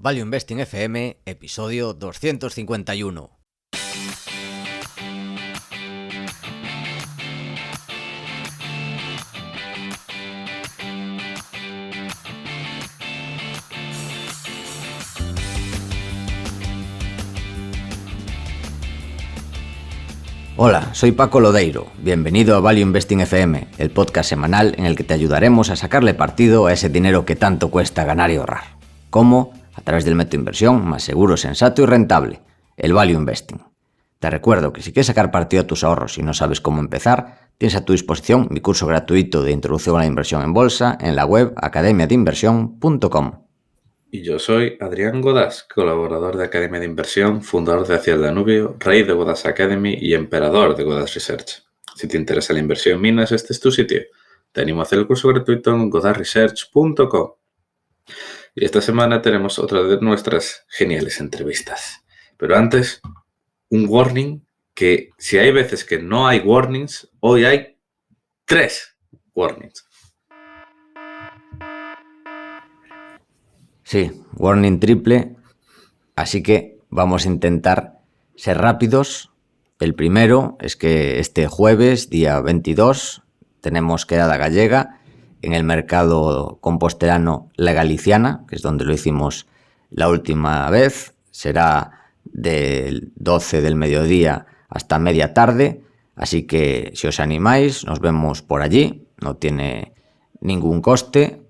Value Investing FM, episodio 251. Hola, soy Paco Lodeiro. Bienvenido a Value Investing FM, el podcast semanal en el que te ayudaremos a sacarle partido a ese dinero que tanto cuesta ganar y ahorrar. ¿Cómo? A través del método de inversión más seguro, sensato y rentable, el Value Investing. Te recuerdo que si quieres sacar partido a tus ahorros y no sabes cómo empezar, tienes a tu disposición mi curso gratuito de Introducción a la Inversión en Bolsa en la web academiadeinversión.com. Y yo soy Adrián Godás, colaborador de Academia de Inversión, fundador de Hacia el Danubio, rey de Godás Academy y emperador de Godás Research. Si te interesa la inversión en minas, este es tu sitio. Te animo a hacer el curso gratuito en godasresearch.com. Y esta semana tenemos otra de nuestras geniales entrevistas. Pero antes, un warning que si hay veces que no hay warnings, hoy hay 3 warnings. Sí, warning triple, así que vamos a intentar ser rápidos. El primero es que este jueves, día 22, tenemos quedada gallega en el mercado compostelano La Galiciana, que es donde lo hicimos la última vez. Será del 12 del mediodía hasta media tarde, así que si os animáis, nos vemos por allí. No tiene ningún coste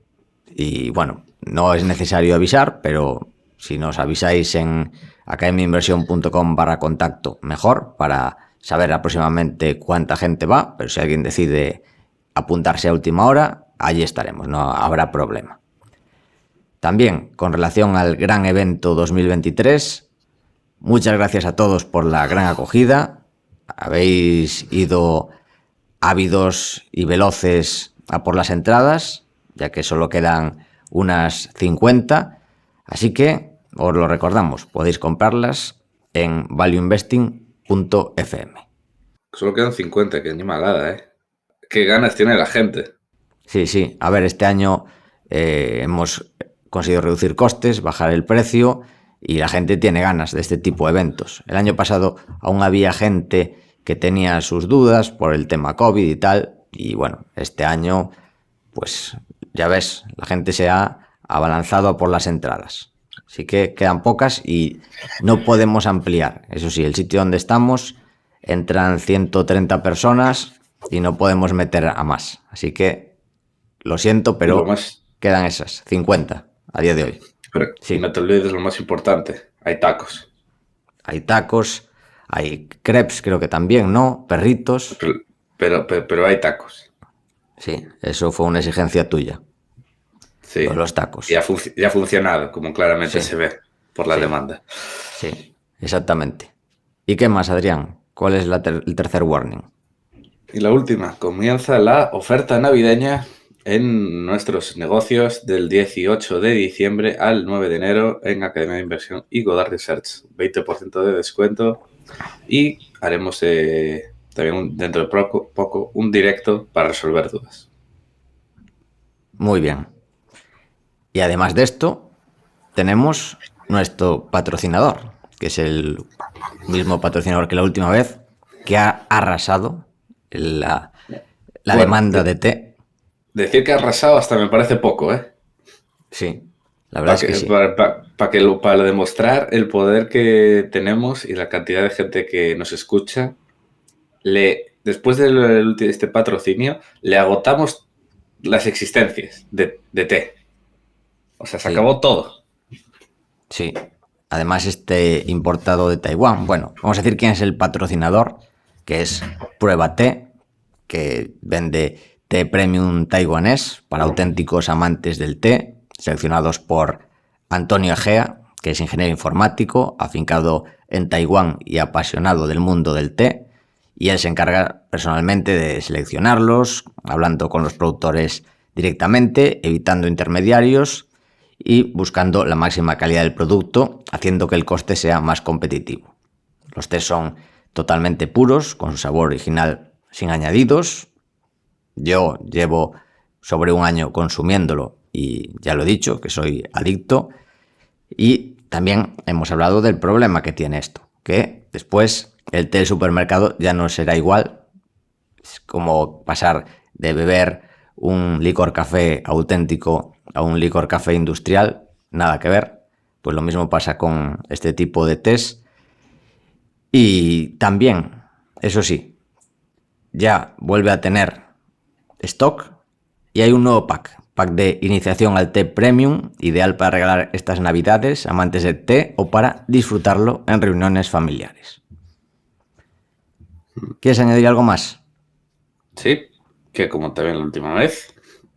y bueno, no es necesario avisar, pero si nos avisáis en academiainversión.com/contacto, mejor, para saber aproximadamente cuánta gente va, pero si alguien decide apuntarse a última hora, allí estaremos, no habrá problema. También, con relación al gran evento 2023, muchas gracias a todos por la gran acogida. Habéis ido ávidos y veloces a por las entradas, ya que solo quedan unas 50, así que os lo recordamos, podéis comprarlas en valueinvesting.fm. Solo quedan 50, que ni malada, ¿eh? ¿Qué ganas tiene la gente? Sí, a ver, este año hemos conseguido reducir costes, bajar el precio y la gente tiene ganas de este tipo de eventos. El año pasado aún había gente que tenía sus dudas por el tema COVID y tal, y bueno, este año, pues ya ves, la gente se ha abalanzado por las entradas. Así que quedan pocas y no podemos ampliar. Eso sí, el sitio donde estamos entran 130 personas y no podemos meter a más. Así que lo siento, pero quedan esas 50 a día de hoy. Pero sí. No te olvides lo más importante, hay tacos. Hay tacos, hay crepes, creo que también, ¿no? Perritos. Pero hay tacos. Sí, eso fue una exigencia tuya. Sí. Los tacos. Ya ha funcionado, como claramente se ve por la demanda. Sí, exactamente. ¿Y qué más, Adrián? ¿Cuál es el tercer warning? Y la última, comienza la oferta navideña en nuestros negocios del 18 de diciembre al 9 de enero en Academia de Inversión y Godás Research. 20% de descuento y haremos también dentro de poco un directo para resolver dudas. Muy bien. Y además de esto, tenemos nuestro patrocinador, que es el mismo patrocinador que la última vez, que ha arrasado la demanda de té. Decir que ha arrasado hasta me parece poco, ¿eh? Sí, la verdad es que sí. Para demostrar el poder que tenemos y la cantidad de gente que nos escucha, después de este patrocinio, le agotamos las existencias de té. O sea, se acabó todo. Sí. Además, este importado de Taiwán. Bueno, vamos a decir quién es el patrocinador, que es Prueba Té, que vende té premium taiwanés para auténticos amantes del té, seleccionados por Antonio Egea, que es ingeniero informático, afincado en Taiwán y apasionado del mundo del té, y él se encarga personalmente de seleccionarlos, hablando con los productores directamente, evitando intermediarios y buscando la máxima calidad del producto, haciendo que el coste sea más competitivo. Los tés son totalmente puros, con su sabor original sin añadidos. Yo llevo sobre un año consumiéndolo y ya lo he dicho, que soy adicto. Y también hemos hablado del problema que tiene esto, que después el té del supermercado ya no será igual. Es como pasar de beber un licor café auténtico a un licor café industrial, nada que ver. Pues lo mismo pasa con este tipo de tés. Y también, eso sí, ya vuelve a tener stock y hay un nuevo pack de iniciación al té premium, ideal para regalar estas navidades, amantes del té o para disfrutarlo en reuniones familiares. ¿Quieres añadir algo más? Sí, que como también la última vez,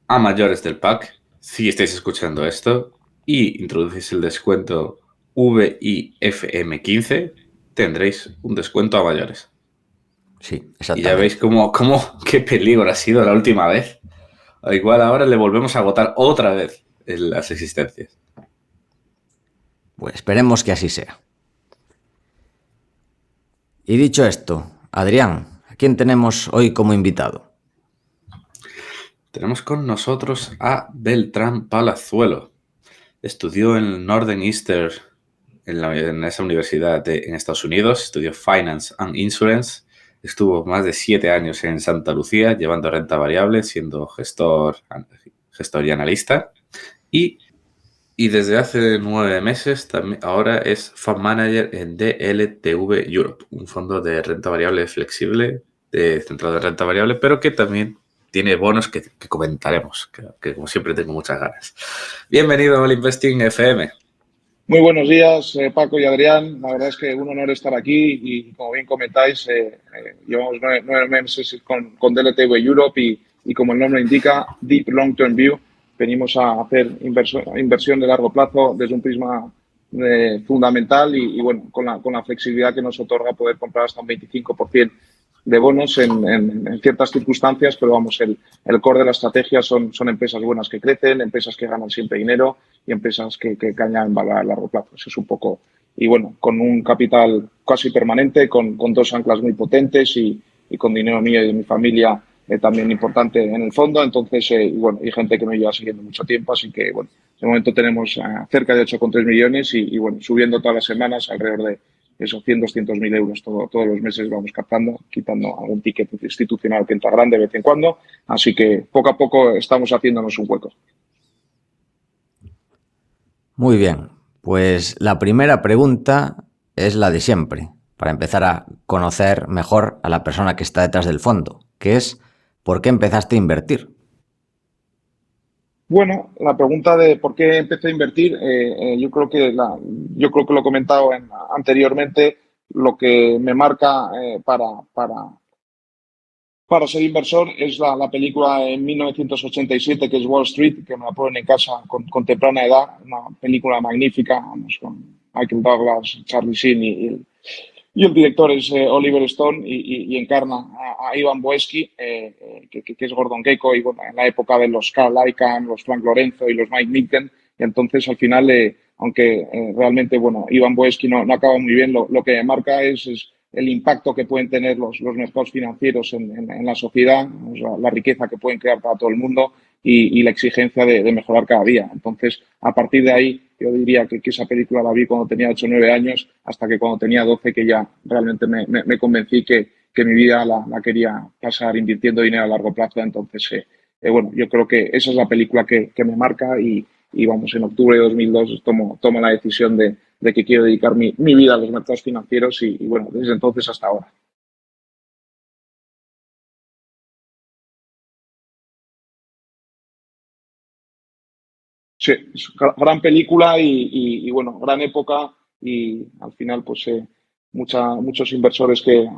a mayores del pack, si estáis escuchando esto y introducís el descuento VIFM15, tendréis un descuento a mayores. Sí, Y exactamente. ya veis qué peligro ha sido la última vez. Igual ahora le volvemos a agotar otra vez en las existencias. Pues esperemos que así sea. Y dicho esto, Adrián, ¿a quién tenemos hoy como invitado? Tenemos con nosotros a Beltrán Palazuelo. Estudió en Northeastern, en esa universidad en Estados Unidos, estudió Finance and Insurance, estuvo más de 7 años en Santa Lucía llevando renta variable, siendo gestor y analista, y desde hace 9 meses ahora es Fund Manager en DLTV Europe, un fondo de renta variable flexible, centrado en renta variable, pero que también tiene bonos que comentaremos, que como siempre tengo muchas ganas. Bienvenido al Investing FM. Muy buenos días, Paco y Adrián. La verdad es que un honor estar aquí y, como bien comentáis, llevamos 9 meses con DLTV Europe y, como el nombre indica, Deep Long Term View. Venimos a hacer inversión de largo plazo desde un prisma fundamental y bueno, con la flexibilidad que nos otorga poder comprar hasta un 25% de bonos en ciertas circunstancias, pero vamos, el core de la estrategia son empresas buenas que crecen, empresas que ganan siempre dinero y empresas que añaden valor a largo plazo. Eso es un poco. Y bueno, con un capital casi permanente, con 2 anclas muy potentes y con dinero mío y de mi familia también importante en el fondo. Entonces, y bueno, hay gente que me lleva siguiendo mucho tiempo, así que bueno, de momento tenemos cerca de 8,3 millones y bueno, subiendo todas las semanas alrededor de esos 100, 200 mil euros todos los meses vamos captando, quitando algún ticket institucional que entra grande de vez en cuando. Así que poco a poco estamos haciéndonos un hueco. Muy bien, pues la primera pregunta es la de siempre, para empezar a conocer mejor a la persona que está detrás del fondo, que es ¿por qué empezaste a invertir? Bueno, la pregunta de por qué empecé a invertir, yo creo que lo he comentado anteriormente. Lo que me marca para ser inversor es la película en 1987 que es Wall Street, que me la ponen en casa con temprana edad, una película magnífica, vamos, con Michael Douglas, Charlie Sheen y el director es Oliver Stone y encarna a Ivan Boesky, que es Gordon Gekko, y bueno, en la época de los Carl Icahn, los Frank Lorenzo y los Mike Milken. Y entonces, al final, aunque realmente, bueno, Ivan Boesky no acaba muy bien, lo que marca es el impacto que pueden tener los mercados financieros en la sociedad, o sea, la riqueza que pueden crear para todo el mundo y la exigencia de mejorar cada día. Entonces, a partir de ahí, yo diría que esa película la vi cuando tenía 8 o 9 años, hasta que cuando tenía 12, que ya realmente me convencí que mi vida la quería pasar invirtiendo dinero a largo plazo. Entonces, bueno, yo creo que esa es la película que me marca y vamos, en octubre de 2002 tomo la decisión de que quiero dedicar mi vida a los mercados financieros y bueno, desde entonces hasta ahora. Sí, es gran película y bueno, gran época y al final pues muchos inversores que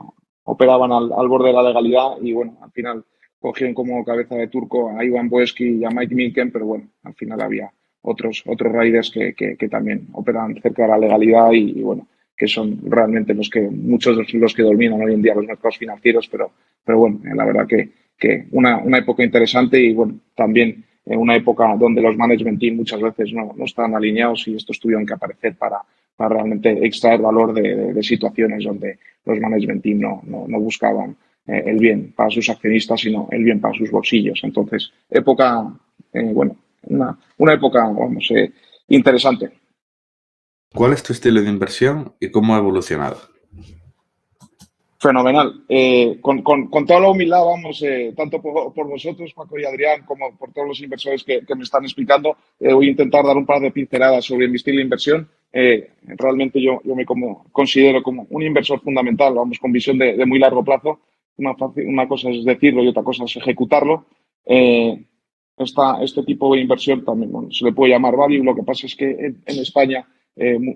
operaban al borde de la legalidad y bueno, al final cogieron como cabeza de turco a Ivan Boesky y a Mike Milken, pero bueno, al final había otros riders que también operaban cerca de la legalidad y bueno, que son realmente muchos de los que dominan hoy en día los mercados financieros, pero bueno, la verdad que una época interesante y bueno, también en una época donde los management team muchas veces no están alineados y estos tuvieron que aparecer para realmente extraer valor de situaciones donde los management team no buscaban el bien para sus accionistas, sino el bien para sus bolsillos. Entonces, bueno, una época, vamos, interesante. ¿Cuál es tu estilo de inversión y cómo ha evolucionado? Fenomenal. Con toda la humildad, vamos, tanto por vosotros, Paco y Adrián, como por todos los inversores que me están explicando, voy a intentar dar un par de pinceladas sobre mi estilo de inversión. Realmente yo me considero como un inversor fundamental, vamos, con visión de muy largo plazo. Una cosa es decirlo y otra cosa es ejecutarlo. Eh, este tipo de inversión también, bueno, se le puede llamar value. Lo que pasa es que en España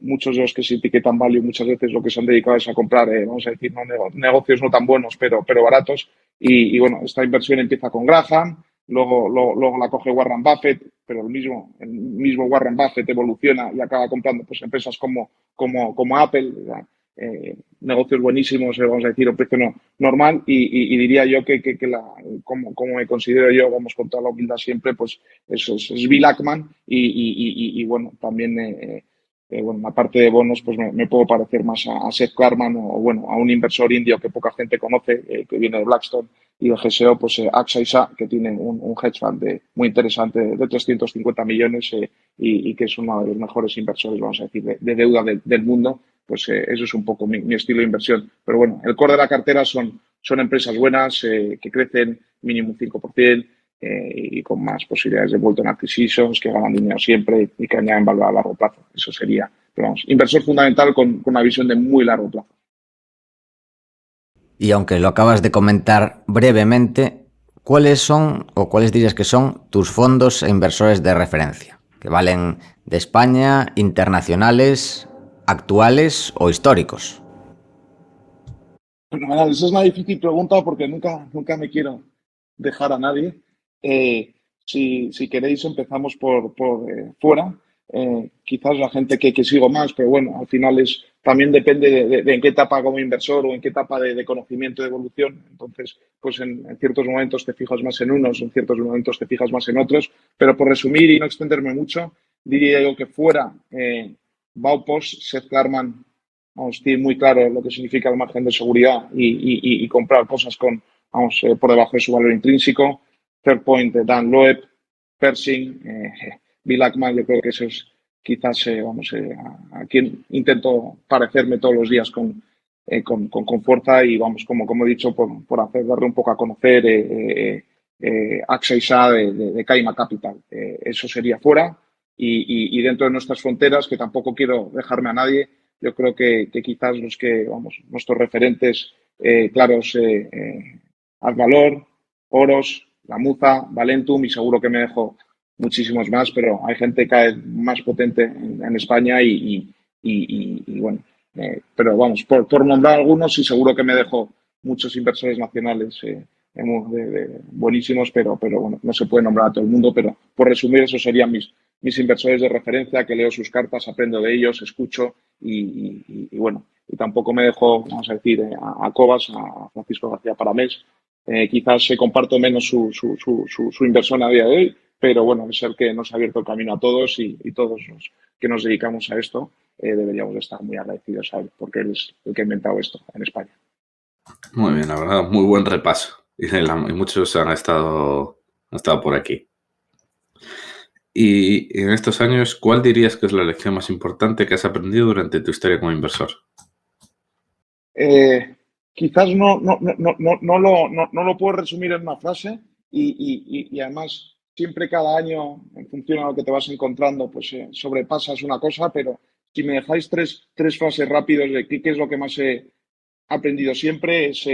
muchos de los que se etiquetan value muchas veces lo que se han dedicado es a comprar, vamos a decir, no, negocios no tan buenos, pero baratos. Y bueno, esta inversión empieza con Graham, luego la coge Warren Buffett, pero el mismo Warren Buffett evoluciona y acaba comprando pues, empresas como Apple, negocios buenísimos, vamos a decir, a precio normal. Y diría yo como me considero yo, vamos, con toda la humildad siempre, pues eso es Bill Ackman y bueno, también bueno, aparte de bonos, pues me puedo parecer más a Seth Klarman o bueno, a un inversor indio que poca gente conoce, que viene de Blackstone y de GSO, pues Akshay Shah, que tiene un hedge fund muy interesante de 350 millones y que es uno de los mejores inversores, vamos a decir, de deuda del mundo. Pues eso es un poco mi estilo de inversión. Pero bueno, el core de la cartera son empresas buenas que crecen mínimo un 5%, y con más posibilidades de bolt-on acquisitions, que ganan dinero siempre y que añaden valor a largo plazo. Eso sería, pero vamos, inversor fundamental con una visión de muy largo plazo. Y aunque lo acabas de comentar brevemente, ¿cuáles son o cuáles dirías que son tus fondos e inversores de referencia? Que valen de España, internacionales, actuales o históricos. Bueno, esa es una difícil pregunta porque nunca me quiero dejar a nadie. Si queréis, empezamos por fuera. Quizás la gente que sigo más, pero bueno, al final también depende de en qué etapa como inversor o en qué etapa de conocimiento, de evolución. Entonces, pues en ciertos momentos te fijas más en unos, en ciertos momentos te fijas más en otros. Pero por resumir y no extenderme mucho, diría yo que fuera Baupost, Seth Klarman, vamos, tiene muy claro lo que significa el margen de seguridad y comprar cosas por debajo de su valor intrínseco. Third Point de Dan Loeb, Pershing, Bill Ackman, yo creo que eso es quizás a quien intento parecerme todos los días con fuerza y vamos, como he dicho, por darle un poco a conocer Akshay Shah de Kaima Capital. Eso sería fuera y dentro de nuestras fronteras, que tampoco quiero dejarme a nadie, yo creo que quizás nuestros referentes claros, Advalor, Oros, La Muza, Valentum y seguro que me dejo muchísimos más, pero hay gente cada vez más potente en España y bueno, pero vamos, por nombrar algunos y seguro que me dejo muchos inversores nacionales buenísimos, pero bueno, no se puede nombrar a todo el mundo, pero por resumir, esos serían mis inversores de referencia, que leo sus cartas, aprendo de ellos, escucho y bueno, y tampoco me dejo, vamos a decir, a Cobas, a Francisco García Paramés. Quizás se comparto menos su inversión a día de hoy, pero bueno, es el que nos ha abierto el camino a todos y todos los que nos dedicamos a esto deberíamos estar muy agradecidos a él, porque él es el que ha inventado esto en España. Muy bien, la verdad, muy buen repaso. Y muchos han estado por aquí. Y en estos años, ¿cuál dirías que es la lección más importante que has aprendido durante tu historia como inversor? Quizás no lo puedo resumir en una frase y además siempre cada año, en función a lo que te vas encontrando, pues sobrepasas una cosa, pero si me dejáis tres frases rápidas de qué es lo que más he aprendido siempre, es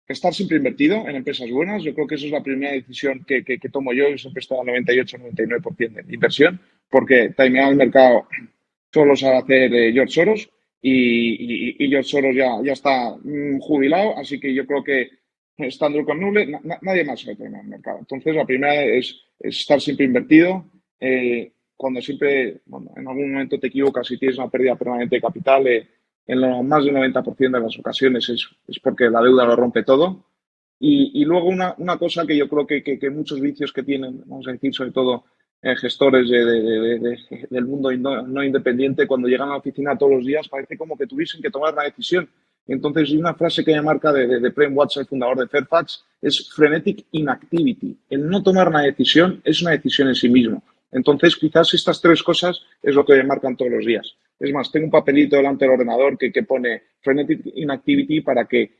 estar siempre invertido en empresas buenas. Yo creo que esa es la primera decisión que tomo yo. Yo siempre estoy al 98-99% de inversión, porque timear el mercado solo sabe hacer George Soros y George Soros ya está jubilado, así que yo creo que estando con Nuble, nadie más sabe timear el mercado. Entonces, la primera es estar siempre invertido. Cuando siempre, bueno, en algún momento te equivocas y tienes una pérdida permanente de capital, en más del 90% de las ocasiones es porque la deuda lo rompe todo. Y luego una cosa que yo creo que muchos vicios que tienen, vamos a decir, sobre todo gestores del mundo no independiente, cuando llegan a la oficina todos los días, parece como que tuviesen que tomar una decisión. Entonces, una frase que me marca de Prem Watson, el fundador de Fairfax, es frenetic inactivity. El no tomar una decisión es una decisión en sí mismo. Entonces, quizás estas tres cosas es lo que me marcan todos los días. Es más, tengo un papelito delante del ordenador que pone Frenetic Inactivity para que,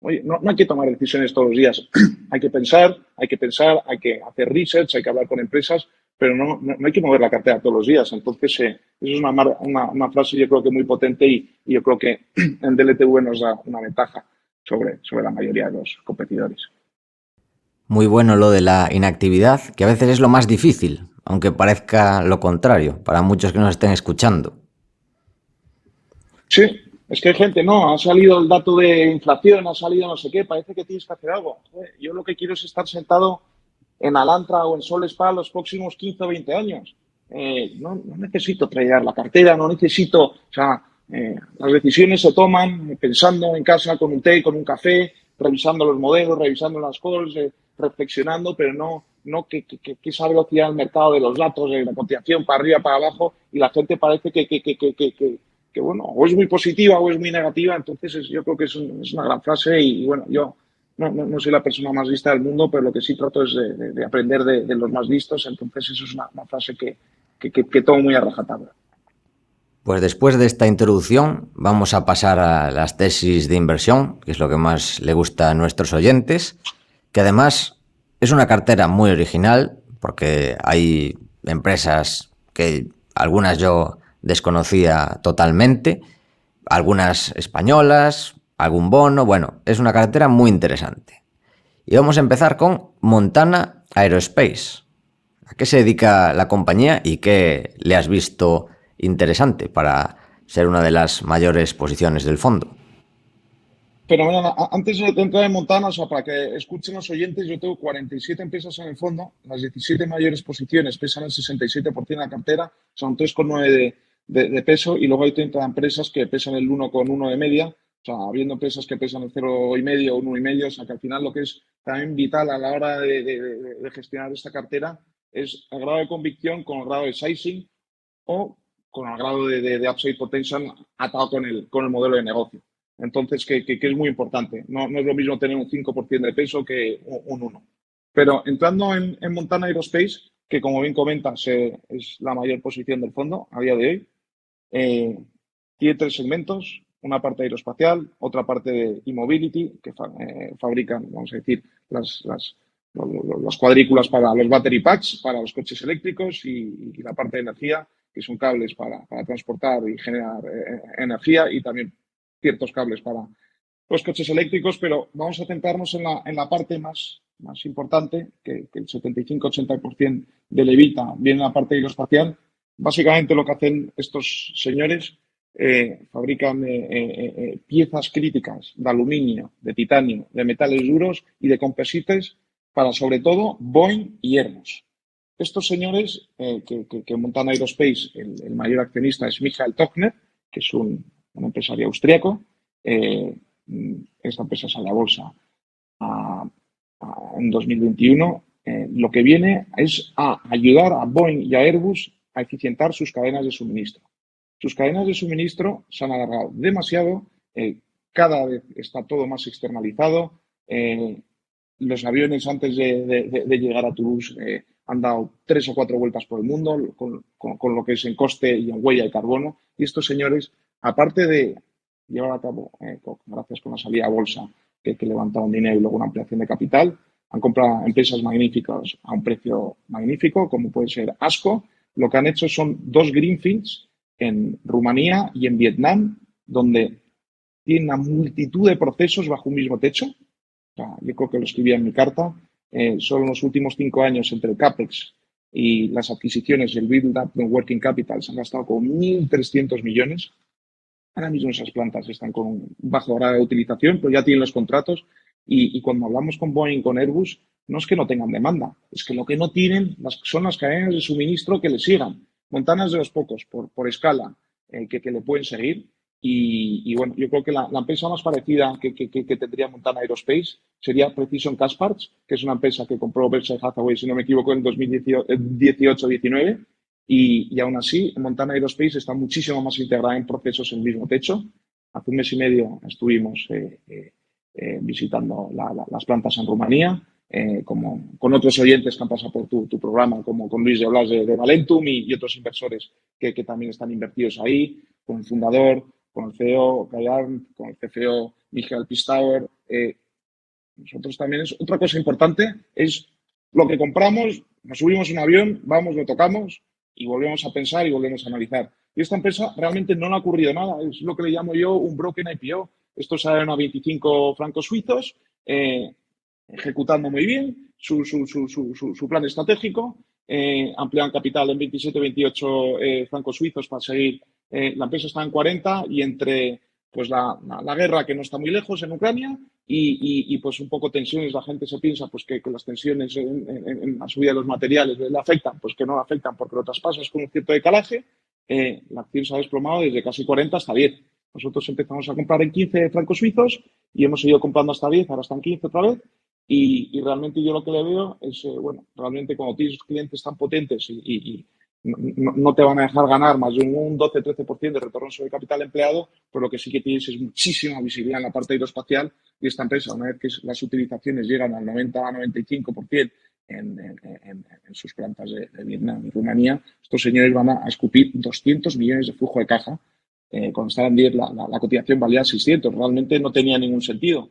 oye, no hay que tomar decisiones todos los días. Hay que pensar, hay que hacer research, hay que hablar con empresas, pero no hay que mover la cartera todos los días. Entonces, eso es una frase yo creo que muy potente y yo creo que en DLTV nos da una ventaja sobre la mayoría de los competidores. Muy bueno lo de la inactividad, que a veces es lo más difícil, aunque parezca lo contrario para muchos que nos estén escuchando. Sí, es que hay gente, no, ha salido el dato de inflación, ha salido no sé qué, parece que tienes que hacer algo. Yo lo que quiero es estar sentado en Alantra o en Sol Spa los próximos 15 o 20 años. No necesito traer la cartera, no necesito, o sea, las decisiones se toman pensando en casa con un té, con un café, revisando los modelos, revisando las calls, reflexionando, pero no que esa velocidad del mercado de los datos, de la cotización para arriba, para abajo, y la gente parece que bueno, o es muy positiva o es muy negativa. Entonces yo creo que es una gran frase y bueno, yo no soy la persona más lista del mundo, pero lo que sí trato es de aprender de los más listos. Entonces eso es una frase que tomo muy a rajatabla. Pues después de esta introducción vamos a pasar a las tesis de inversión, que es lo que más le gusta a nuestros oyentes, que además es una cartera muy original porque hay empresas que algunas yo desconocía totalmente, algunas españolas, algún bono, bueno, es una cartera muy interesante. Y vamos a empezar con Montana Aerospace. ¿A qué se dedica la compañía y qué le has visto interesante para ser una de las mayores posiciones del fondo? Pero bueno, antes de entrar en Montana, o sea, para que escuchen los oyentes, yo tengo 47 empresas en el fondo, las 17 mayores posiciones pesan el 67% de la cartera, son 3,9 de peso, y luego hay 30 empresas que pesan el 1,1 de media, o sea, habiendo empresas que pesan el 0,5 o 1,5, o sea, que al final lo que es también vital a la hora de gestionar esta cartera es el grado de convicción con el grado de sizing o con el grado de upside potential atado con el modelo de negocio. Entonces, que es muy importante. No es lo mismo tener un 5% de peso que un 1. Pero entrando en Montana Aerospace, que como bien comentas es la mayor posición del fondo a día de hoy, tiene tres segmentos, una parte aeroespacial, otra parte de e-mobility, que fabrican, vamos a decir, las cuadrículas para los battery packs, para los coches eléctricos y la parte de energía, que son cables para transportar y generar energía y también ciertos cables para los coches eléctricos, pero vamos a centrarnos en la parte más importante, que el 75-80% del EBITDA viene en la parte aeroespacial. Básicamente lo que hacen estos señores, fabrican piezas críticas de aluminio, de titanio, de metales duros y de composites para sobre todo Boeing y Airbus. Estos señores que montan Aerospace, el mayor accionista es Michael Tochner, que es un empresario austriaco. Esta empresa sale a bolsa en 2021. Lo que viene es a ayudar a Boeing y a Airbus a eficientar sus cadenas de suministro. Sus cadenas de suministro se han alargado demasiado, cada vez está todo más externalizado. Los aviones antes de llegar a Toulouse han dado 3 o 4 vueltas por el mundo con lo que es en coste y en huella de carbono. Y estos señores, aparte de llevar a cabo, gracias con la salida a bolsa, que levantaron dinero y luego una ampliación de capital, han comprado empresas magníficas a un precio magnífico, como puede ser ASCO. Lo que han hecho son 2 greenfields en Rumanía y en Vietnam, donde tienen una multitud de procesos bajo un mismo techo. O sea, yo creo que lo escribía en mi carta. Solo en los últimos 5 años, entre el CAPEX y las adquisiciones y el build-up de working capital, se han gastado con 1.300 millones. Ahora mismo esas plantas están con un bajo grado de utilización, pero ya tienen los contratos. Y cuando hablamos con Boeing, con Airbus, no es que no tengan demanda, es que lo que no tienen son las cadenas de suministro que les sigan. Montana es de los pocos, por escala, que le pueden seguir. Y bueno, yo creo que la empresa más parecida que tendría Montana Aerospace sería Precision Castparts, que es una empresa que compró Berkshire Hathaway, si no me equivoco, en 2018-19. Y aún así, Montana Aerospace está muchísimo más integrada en procesos en el mismo techo. Hace un mes y medio estuvimos visitando las plantas en Rumanía. como con otros oyentes que han pasado por tu programa, como con Luis de Blas de Valentum y otros inversores que también están invertidos ahí, con el fundador, con el CEO Gallarn, con el CFO Michael Pistauer. Nosotros también otra cosa importante es lo que compramos, nos subimos en un avión, vamos, lo tocamos y volvemos a pensar y volvemos a analizar. Y esta empresa realmente no le ha ocurrido nada, es lo que le llamo yo un broken IPO. Estos salen a 25 francos suizos, ejecutando muy bien su plan estratégico, amplían capital en 27-28 francos suizos para seguir. La empresa está en 40 y entre pues la guerra que no está muy lejos en Ucrania y pues un poco tensiones, la gente se piensa pues que las tensiones en la subida de los materiales le afectan, pues que no le afectan porque lo traspasas con un cierto decalaje. La acción se ha desplomado desde casi 40 hasta 10. Nosotros empezamos a comprar en 15 francos suizos y hemos ido comprando hasta 10, ahora están 15 otra vez. Y realmente yo lo que le veo es, bueno, realmente cuando tienes clientes tan potentes y no te van a dejar ganar más de un 12-13% de retorno sobre el capital empleado, pues lo que sí que tienes es muchísima visibilidad en la parte aeroespacial y esta empresa, una vez que las utilizaciones llegan al 90-95% en sus plantas de Vietnam y Rumanía, estos señores van a escupir 200 millones de flujo de caja. Cuando estaba en 10 la cotización valía 600, realmente no tenía ningún sentido.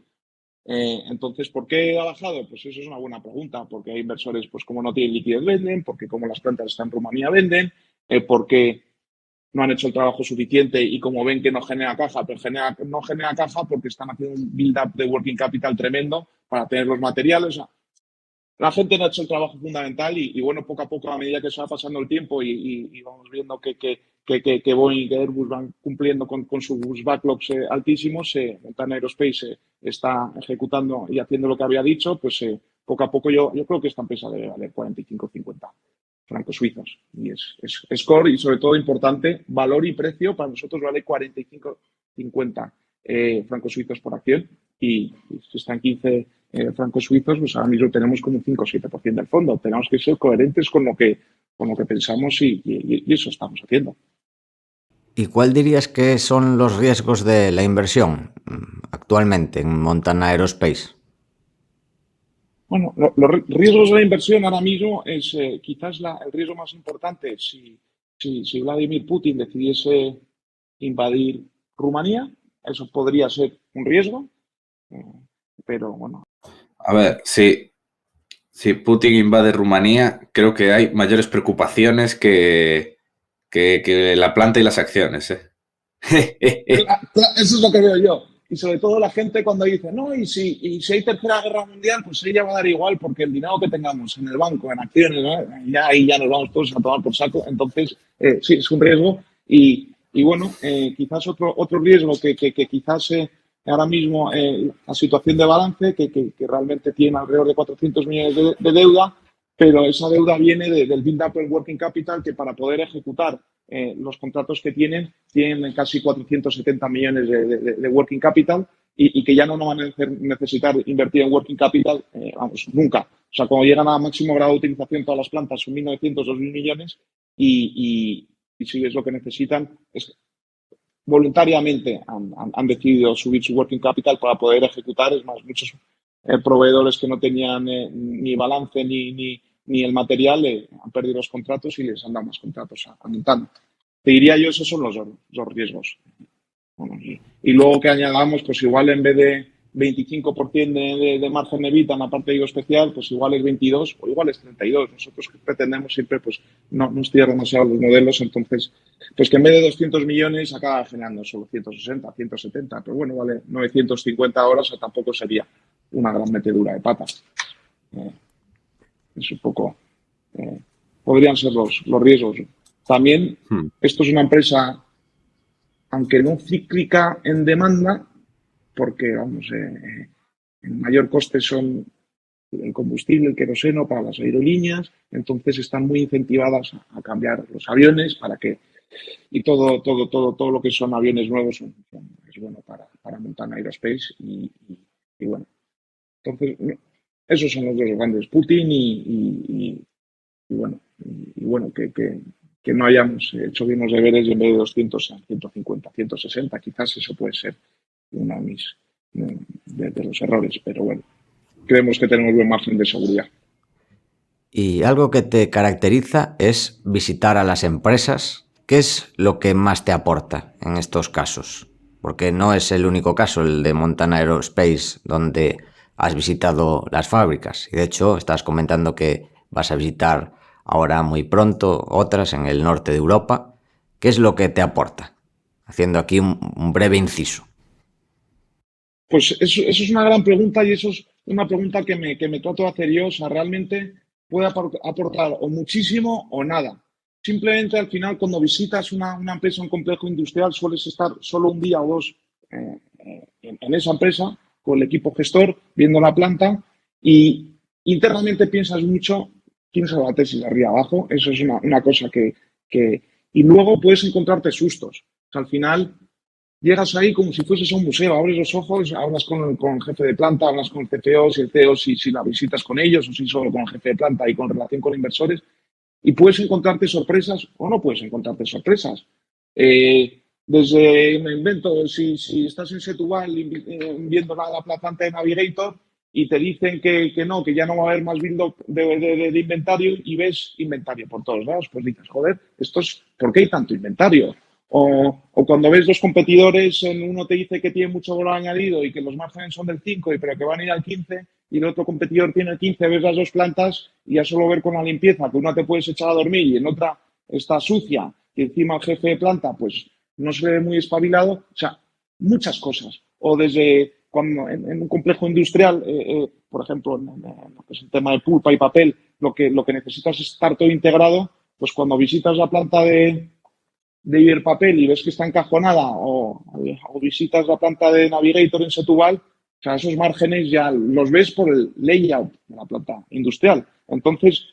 Entonces, ¿por qué ha bajado? Pues eso es una buena pregunta, porque hay inversores, pues como no tienen liquidez venden, porque como las plantas están en Rumanía venden, porque no han hecho el trabajo suficiente y como ven que no genera caja, pero no genera caja porque están haciendo un build-up de working capital tremendo para tener los materiales. O sea, la gente no ha hecho el trabajo fundamental y bueno, poco a poco, a medida que se va pasando el tiempo y vamos viendo que Boeing y que Airbus van cumpliendo con sus backlogs altísimos, Montana Aerospace está ejecutando y haciendo lo que había dicho, pues poco a poco yo creo que esta empresa debe valer 45-50 francos suizos. Y es core y sobre todo importante, valor y precio para nosotros vale 45-50 francos suizos por acción y si están 15 francos suizos, pues ahora mismo tenemos como un 5 o 7% del fondo. Tenemos que ser coherentes con lo que pensamos y eso estamos haciendo. ¿Y cuál dirías que son los riesgos de la inversión actualmente en Montana Aerospace? Bueno, los riesgos de la inversión ahora mismo es quizás el riesgo más importante si Vladimir Putin decidiese invadir Rumanía, eso podría ser un riesgo, pero bueno. A ver, si Putin invade Rumanía, creo que hay mayores preocupaciones que la planta y las acciones. Eso es lo que veo yo. Y sobre todo la gente cuando dice, no, y si hay tercera guerra mundial, pues ahí ya va a dar igual porque el dinero que tengamos en el banco, en acciones, ¿no? Ahí ya nos vamos todos a tomar por saco. Entonces, sí, es un riesgo. Y bueno, quizás otro riesgo que quizás ahora mismo la situación de balance, que realmente tiene alrededor de 400 millones de deuda, pero esa deuda viene del build-up en working capital que para poder ejecutar los contratos que tienen casi 470 millones de working capital y que ya no van a necesitar invertir en working capital, vamos, nunca. O sea, cuando llegan a máximo grado de utilización todas las plantas son 1.900, 2.000 millones y si es lo que necesitan, es voluntariamente han decidido subir su working capital para poder ejecutar. Es más, muchos proveedores que no tenían ni balance ni el material han perdido los contratos y les han dado más contratos a Montana. Te diría yo, esos son los riesgos. Bueno, y luego que añadamos, pues igual en vez de 25% de margen EBITDA en la parte de IVA especial, pues igual es 22 o igual es 32. Nosotros pretendemos siempre pues no estudiar demasiado los modelos, entonces pues que en vez de 200 millones acaba generando solo 160, 170, pero bueno, vale 950 horas, o tampoco sería una gran metedura de patas. Es un poco, podrían ser los riesgos. También esto es una empresa, aunque no cíclica en demanda, porque vamos, el mayor coste son el combustible, el queroseno para las aerolíneas, entonces están muy incentivadas a cambiar los aviones para que y todo lo que son aviones nuevos es bueno para Montana Aerospace y bueno, entonces esos son los dos grandes, Putin y bueno que no hayamos hecho bien los deberes y en vez de 200 a 150, 160, quizás eso puede ser uno de los errores, pero bueno. creemos que tenemos buen margen de seguridad. Y algo que te caracteriza es visitar a las empresas. ¿Qué es lo que más te aporta en estos casos? Porque no es el único caso, el de Montana Aerospace, donde has visitado las fábricas. Y de hecho, estás comentando que vas a visitar ahora muy pronto otras en el norte de Europa. ¿Qué es lo que te aporta? Haciendo aquí un breve inciso. Pues eso es una gran pregunta y eso es una pregunta que me trato de hacer yo. O sea, realmente puede aportar o muchísimo o nada. Simplemente al final, cuando visitas una empresa, un complejo industrial, sueles estar solo un día o dos en esa empresa con el equipo gestor, viendo la planta y internamente piensas mucho, tienes la tesis de arriba abajo. Eso es una cosa que... Y luego puedes encontrarte sustos. O sea, al final llegas ahí como si fueses a un museo, abres los ojos, hablas con el jefe de planta, hablas con el CFO, si el CEO, si la visitas con ellos o si solo con el jefe de planta y con relación con inversores, y puedes encontrarte sorpresas o no puedes encontrarte sorpresas. Desde, me invento, si estás en Setúbal viendo la planta de Navigator y te dicen que no, que ya no va a haber más build-up de inventario y ves inventario por todos lados, pues dices, joder, ¿por qué hay tanto inventario? O cuando ves dos competidores, uno te dice que tiene mucho valor añadido y que los márgenes son del 5, pero que van a ir al 15, y el otro competidor tiene el 15, ves las dos plantas y ya solo ver con la limpieza, que una te puedes echar a dormir y en otra está sucia, y encima el jefe de planta pues no se ve muy espabilado. O sea, muchas cosas. O desde cuando en un complejo industrial, por ejemplo, en lo que es el tema de pulpa y papel, lo que necesitas es estar todo integrado. Pues cuando visitas la planta de Iberpapel y ves que está encajonada o visitas la planta de Navigator en Setúbal, o sea, esos márgenes ya los ves por el layout de la planta industrial. Entonces,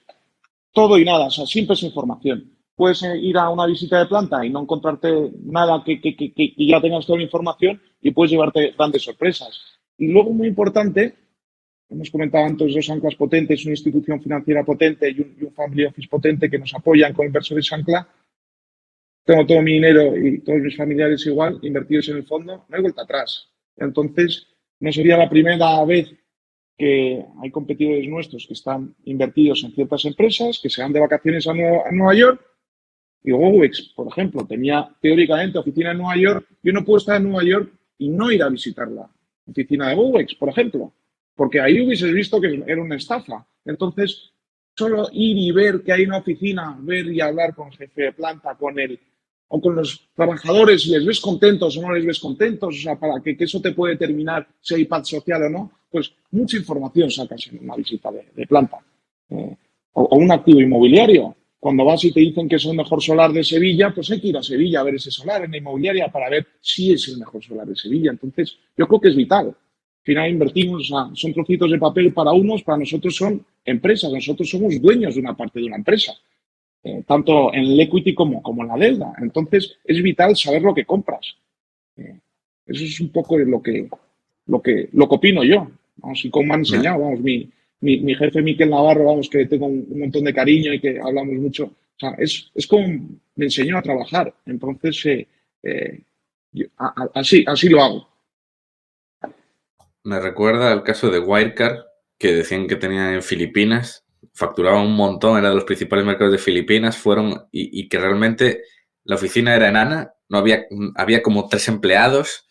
todo y nada, o sea, siempre es información. Puedes ir a una visita de planta y no encontrarte nada que ya tengas toda la información y puedes llevarte grandes sorpresas. Y luego, muy importante, hemos comentado antes dos anclas potentes, una institución financiera potente y un family office potente que nos apoyan con inversores ancla. Tengo todo mi dinero y todos mis familiares igual invertidos en el fondo, no hay vuelta atrás. Entonces, no sería la primera vez que hay competidores nuestros que están invertidos en ciertas empresas, que se van de vacaciones a Nueva York. Y GoWex, por ejemplo, tenía teóricamente oficina en Nueva York. Yo no puedo estar en Nueva York y no ir a visitar la oficina de GoWex, por ejemplo, porque ahí hubieses visto que era una estafa. Entonces, solo ir y ver que hay una oficina, ver y hablar con el jefe de planta, con él o con los trabajadores, si les ves contentos o no les ves contentos, o sea, para que eso te puede determinar si hay paz social o no, pues mucha información sacas en una visita de planta. O un activo inmobiliario. Cuando vas y te dicen que es el mejor solar de Sevilla, pues hay que ir a Sevilla a ver ese solar en la inmobiliaria para ver si es el mejor solar de Sevilla. Entonces, yo creo que es vital. Al final invertimos, o sea, son trocitos de papel para unos, para nosotros son empresas. Nosotros somos dueños de una parte de una empresa, tanto en el equity como en la deuda. Entonces, es vital saber lo que compras. Eso es un poco lo que opino yo. Vamos, y como me han enseñado, vamos, mi jefe Miquel Navarro, vamos, que tengo un montón de cariño y que hablamos mucho. O sea, es como me enseñó a trabajar. Entonces, así lo hago. Me recuerda al caso de Wirecard, que decían que tenían en Filipinas, facturaban un montón, era de los principales mercados de Filipinas, y que realmente la oficina era enana, no había como 3 empleados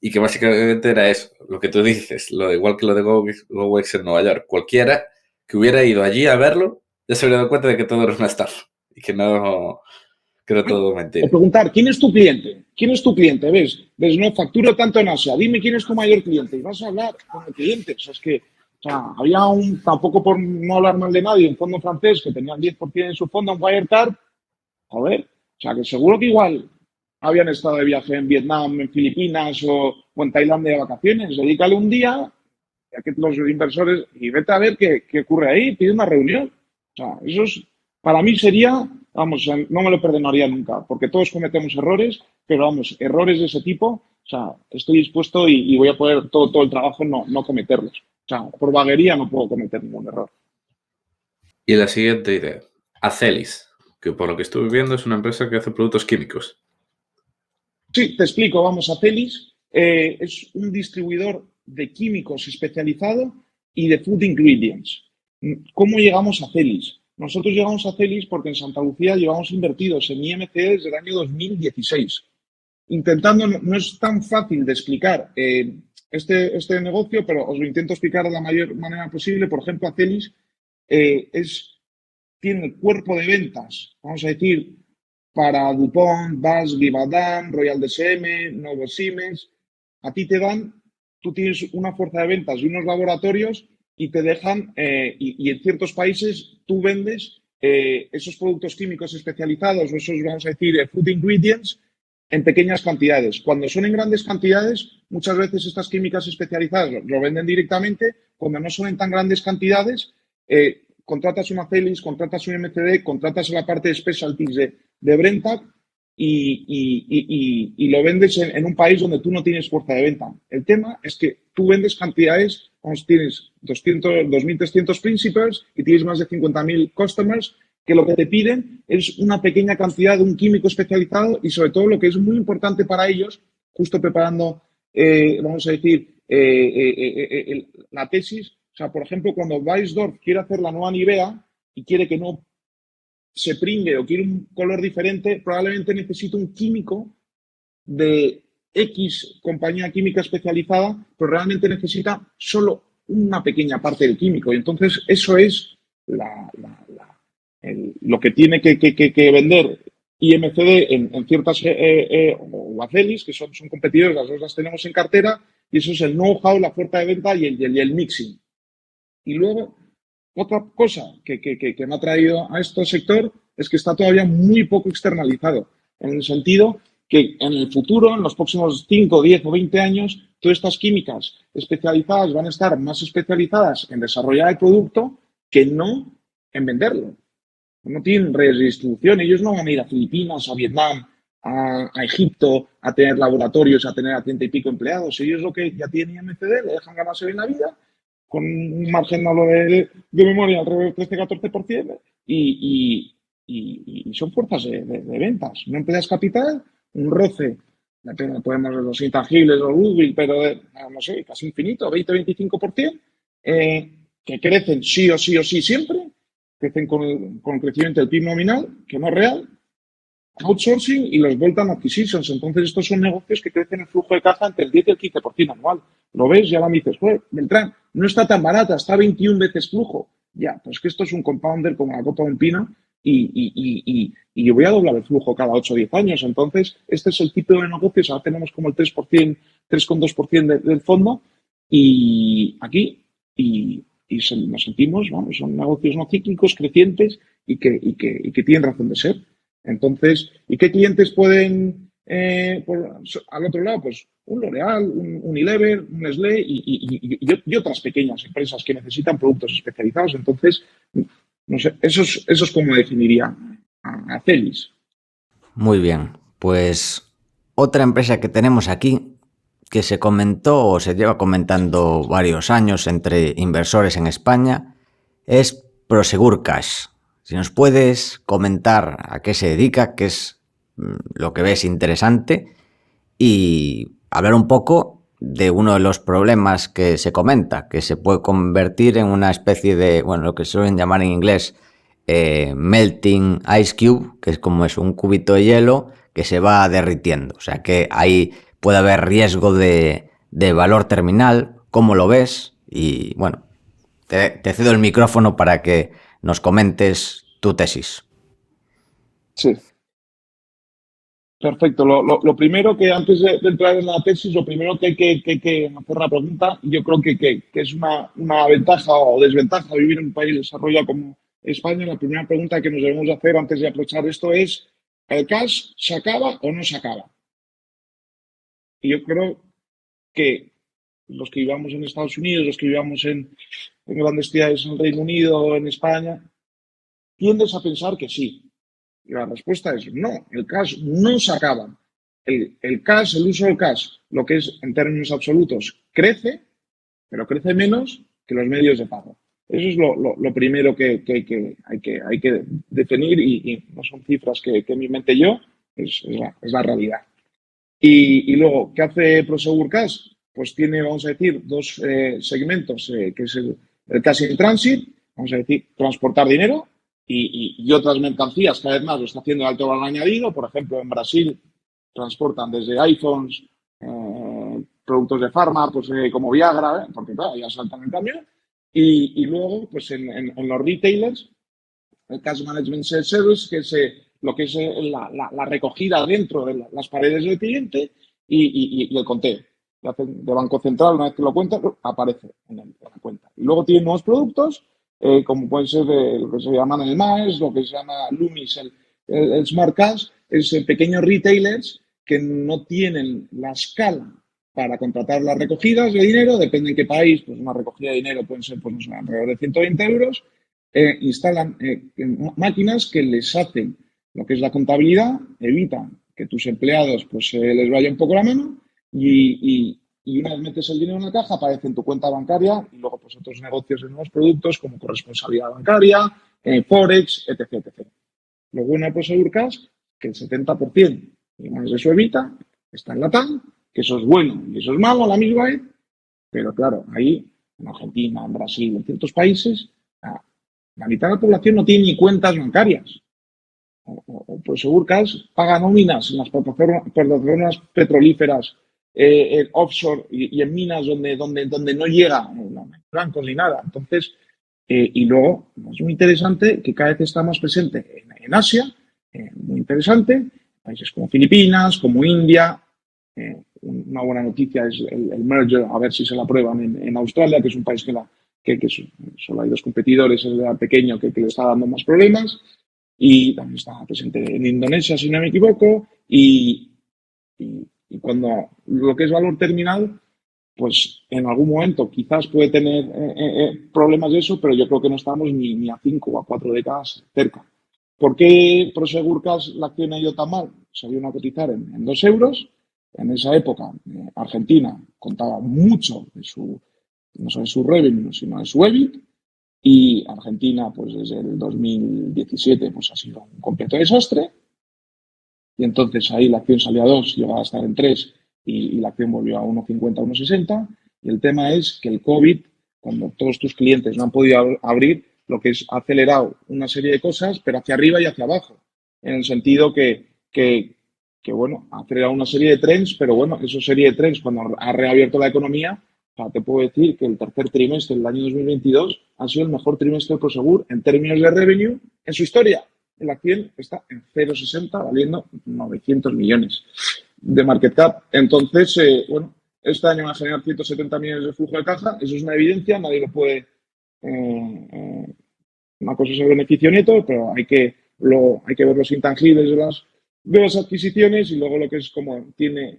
y que básicamente era eso, lo que tú dices, igual que lo de GoWex en Nueva York. Cualquiera que hubiera ido allí a verlo ya se habría dado cuenta de que todo era una estafa y que era todo mentira. O preguntar, ¿quién es tu cliente? ¿Quién es tu cliente? ¿Ves, no facturo tanto en Asia, dime quién es tu mayor cliente y vas a hablar con el cliente. O sea, es que había tampoco por no hablar mal de nadie, un fondo francés que tenía el 10% en su fondo, un Wirecard, joder, o sea, que seguro que igual habían estado de viaje en Vietnam, en Filipinas o en Tailandia de vacaciones. Dedícale un día a que los inversores y vete a ver qué ocurre ahí, pide una reunión. O sea, para mí sería, vamos, no me lo perdonaría nunca, porque todos cometemos errores, pero vamos, errores de ese tipo, o sea, estoy dispuesto y voy a poder todo el trabajo no cometerlos. O sea, por vaguería no puedo cometer ningún error. Y la siguiente idea, Azelis, que por lo que estuve viendo es una empresa que hace productos químicos. Sí, te explico, vamos, Azelis es un distribuidor de químicos especializado y de food ingredients. ¿Cómo llegamos a Celis? Nosotros llegamos a Celis porque en Santa Lucía llevamos invertidos en IMC desde el año 2016. Intentando, no es tan fácil de explicar este negocio, pero os lo intento explicar de la mayor manera posible. Por ejemplo, Celis tiene el cuerpo de ventas, vamos a decir, para DuPont, Bosch, Givaudan, Royal DSM, Novo Siemens. A ti tú tienes una fuerza de ventas y unos laboratorios y te dejan, y en ciertos países tú vendes esos productos químicos especializados o esos, vamos a decir, food ingredients en pequeñas cantidades. Cuando son en grandes cantidades, muchas veces estas químicas especializadas lo venden directamente. Cuando no son en tan grandes cantidades, contratas una Celis, contratas un MCD, contratas la parte de specialties de Brenntag y lo vendes en un país donde tú no tienes fuerza de venta. El tema es que tú vendes cantidades, tienes 2.300 principals y tienes más de 50.000 customers, que lo que te piden es una pequeña cantidad de un químico especializado y sobre todo lo que es muy importante para ellos, justo preparando, vamos a decir, la tesis. O sea, por ejemplo, cuando Weissdorf quiere hacer la nueva Nivea y quiere que no se pringue o quiere un color diferente, probablemente necesite un químico de X compañía química especializada, pero realmente necesita solo una pequeña parte del químico. Y entonces eso es lo que tiene que vender IMCD en ciertas o Acelis, que son competidores, las dos las tenemos en cartera, y eso es el know-how, la fuerza de venta y el mixing. Y luego, otra cosa que me ha traído a este sector es que está todavía muy poco externalizado, en el sentido que en el futuro, en los próximos 5, 10 o 20 años, todas estas químicas especializadas van a estar más especializadas en desarrollar el producto que no en venderlo. No tienen redes de distribución, ellos no van a ir a Filipinas, a Vietnam, a Egipto, a tener laboratorios, a tener a 30 y pico empleados. Ellos lo que ya tienen IMCD, le dejan ganarse bien la vida, con un margen de memoria alrededor del 13-14%, y son fuerzas de ventas. No empleas capital, un roce, depende, podemos ver los intangibles, los Google, pero no sé, casi infinito, 20-25%, que crecen sí o sí siempre, crecen con crecimiento del PIB nominal, que no es real, outsourcing y los bolt-on acquisitions. Entonces, estos son negocios que crecen el flujo de caja entre el 10 y el 15% anual. ¿Lo ves? Y ahora me dices, Beltrán, no está tan barata, está 21 veces flujo. Ya, pues que esto es un compounder como la copa de un pino y yo voy a doblar el flujo cada 8 o 10 años. Entonces, este es el tipo de negocios. Ahora tenemos como el 3%, 3,2% del fondo y aquí nos sentimos, vamos, son negocios no cíclicos, crecientes y que tienen razón de ser. Entonces, ¿y qué clientes pueden, al otro lado? Pues un L'Oréal, un Unilever, un Nestlé y otras pequeñas empresas que necesitan productos especializados. Entonces, no sé, eso es como definiría a Celis. Muy bien, pues otra empresa que tenemos aquí, que se comentó o se lleva comentando varios años entre inversores en España, es Prosegur Cash. Si nos puedes comentar a qué se dedica, qué es lo que ves interesante y hablar un poco de uno de los problemas que se comenta, que se puede convertir en una especie de, bueno, lo que suelen llamar en inglés melting ice cube, que es como un cubito de hielo que se va derritiendo. O sea que ahí puede haber riesgo de valor terminal. ¿Cómo lo ves? Y bueno, te cedo el micrófono para que nos comentes tu tesis. Sí. Perfecto. Lo primero que, antes de entrar en la tesis, lo primero que hay que hacer una pregunta, yo creo que es una ventaja o desventaja vivir en un país desarrollado como España. La primera pregunta que nos debemos hacer antes de aprovechar esto es, ¿el cash se acaba o no se acaba? Y yo creo que los que vivamos en Estados Unidos, los que vivamos en grandes ciudades en el Reino Unido, en España, tiendes a pensar que sí. Y la respuesta es no, el cash no se acaba. El cash, el uso del cash, lo que es en términos absolutos, crece, pero crece menos que los medios de pago. Eso es lo primero que hay que definir y no son cifras que me inventé yo, es la realidad. Y luego, ¿qué hace Prosegur Cash? pues tiene, vamos a decir, dos segmentos, que es el cash in transit, vamos a decir, transportar dinero y otras mercancías, cada vez más lo está haciendo de alto valor añadido. Por ejemplo, en Brasil transportan desde iPhones, productos de farma, pues como Viagra, porque claro, ya saltan el camión. Y luego, pues en los retailers, el Cash Management Service, que es lo que es la recogida dentro de las paredes del cliente y el conteo de Banco Central. Una vez que lo cuentas, aparece en la cuenta. Y luego tiene nuevos productos, como pueden ser lo que se llaman el MAES, lo que se llama Lumis, el Smart Cash, es pequeños retailers que no tienen la escala para contratar las recogidas de dinero, depende en qué país, pues una recogida de dinero pueden ser, pues no sé, alrededor de 120 euros, instalan máquinas que les hacen lo que es la contabilidad, evitan que tus empleados pues les vaya un poco la mano y una vez metes el dinero en la caja aparece en tu cuenta bancaria y luego pues otros negocios de nuevos productos como corresponsabilidad bancaria, Forex, etc, etc. Lo bueno de Prosegur Cash es que el 70% y más de su evita está en Latam, que eso es bueno y eso es malo a la misma vez, pero claro, ahí en Argentina, en Brasil, en ciertos países, la mitad de la población no tiene ni cuentas bancarias. O Prosegur Cash paga nóminas en las plataformas petrolíferas, offshore y en minas donde no llega blancos ni nada. Entonces, y luego, es muy interesante que cada vez está más presente en Asia, muy interesante, países como Filipinas, como India. Una buena noticia es el merger, a ver si se la aprueban en Australia, que es un país que solo hay dos competidores, es el pequeño que le está dando más problemas. Y también está presente en Indonesia, si no me equivoco, y cuando lo que es valor terminal, pues en algún momento quizás puede tener problemas de eso, pero yo creo que no estamos ni a 5 o a 4 décadas cerca. ¿Por qué Prosegur Cash la acción ha ido tan mal? Salió a cotizar en 2 euros. En esa época, Argentina contaba mucho de no solo de su revenue, sino de su EBIT. Y Argentina, pues desde el 2017, pues ha sido un completo desastre. Y entonces ahí la acción salió a 2, llegó a estar en 3 y la acción volvió a 1,50, 1,60. Y el tema es que el COVID, cuando todos tus clientes no han podido abrir, lo que ha acelerado una serie de cosas, pero hacia arriba y hacia abajo. En el sentido que bueno, ha acelerado una serie de trends, pero bueno, esa serie de trends, cuando ha reabierto la economía, o sea, te puedo decir que el tercer trimestre del año 2022 ha sido el mejor trimestre de Prosegur en términos de revenue en su historia. La acción está en 0,60, valiendo 900 millones de market cap. Entonces, bueno, este año va a generar 170 millones de flujo de caja. Eso es una evidencia, nadie lo puede... una cosa es el beneficio neto, pero hay que ver los intangibles de las adquisiciones y luego lo que es como tiene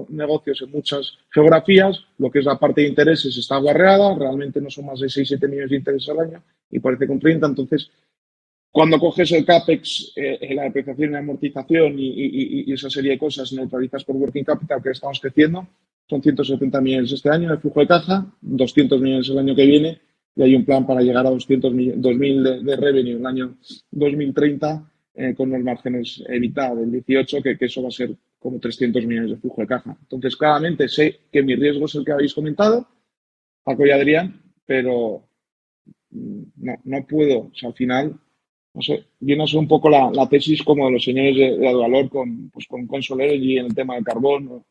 negocios en muchas geografías, lo que es la parte de intereses está guarreada, realmente no son más de 6-7 millones de intereses al año y parece con 30, entonces cuando coges el CAPEX, la depreciación y la amortización y esa serie de cosas neutralizas por working capital que estamos creciendo, son 170 millones este año de flujo de caja, 200 millones el año que viene y hay un plan para llegar a 2.000 de revenue en el año 2030 con los márgenes EBITDA del 18, que eso va a ser como 300 millones de flujo de caja. Entonces, claramente sé que mi riesgo es el que habéis comentado, Paco y Adrián, pero no puedo, o sea, al final, no sé, viene a ser un poco la tesis como de los señores de Advalor con Consol Energy en el tema del carbón.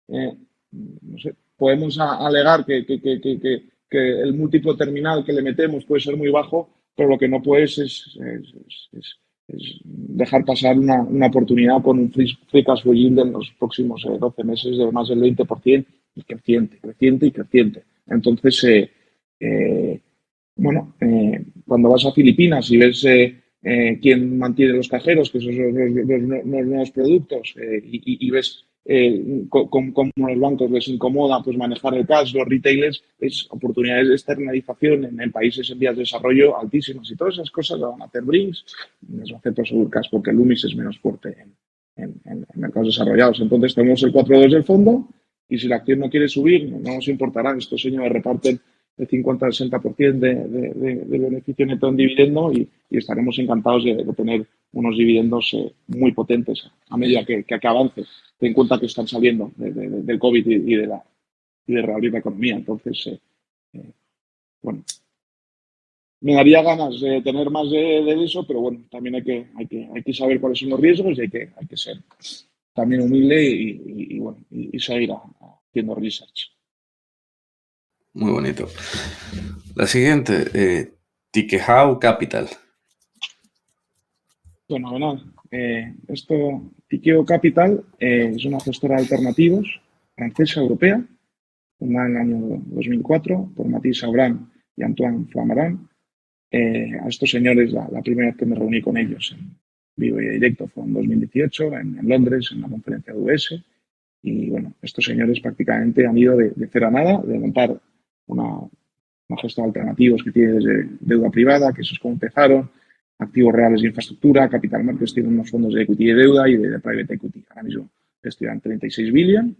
No sé, podemos alegar que el múltiplo terminal que le metemos puede ser muy bajo, pero lo que no puedes es dejar pasar una oportunidad con un free cash flow yield en los próximos 12 meses de más del 20% y creciente. Entonces, bueno, cuando vas a Filipinas y ves quién mantiene los cajeros, que esos son los nuevos productos, y ves cómo los bancos les incomoda pues manejar el cash, los retailers, es oportunidades de externalización en países en vías de desarrollo altísimas y todas esas cosas las van a hacer Brinks, las va a hacer Prosegur Cash porque el Lumis es menos fuerte en mercados desarrollados. Entonces tenemos el 4.2 del fondo y si la acción no quiere subir, no nos importará. Estos señores reparten el 50-60% de beneficio neto en dividendo y estaremos encantados de tener unos dividendos muy potentes a medida que avance. Ten en cuenta que están saliendo del COVID y de y de reabrir la economía. Entonces, bueno, me daría ganas de tener más de eso, pero bueno, también hay que saber cuáles son los riesgos y hay que ser también humilde y seguir haciendo research. Muy bonito. La siguiente, Tikehau Capital. Fenomenal. Tikehau Capital es una gestora de alternativos francesa europea, fundada en el año 2004 por Mathis Abraham y Antoine Flammarion. A estos señores, la primera vez que me reuní con ellos en vivo y directo fue en 2018 en Londres, en la conferencia de UBS. Y bueno, estos señores prácticamente han ido de cero a nada, de montar una gestora de alternativos que tiene desde deuda privada, que eso es como empezaron, activos reales de infraestructura, capital markets, tienen unos fondos de equity y de deuda y de private equity. Ahora mismo gestionan 36 billion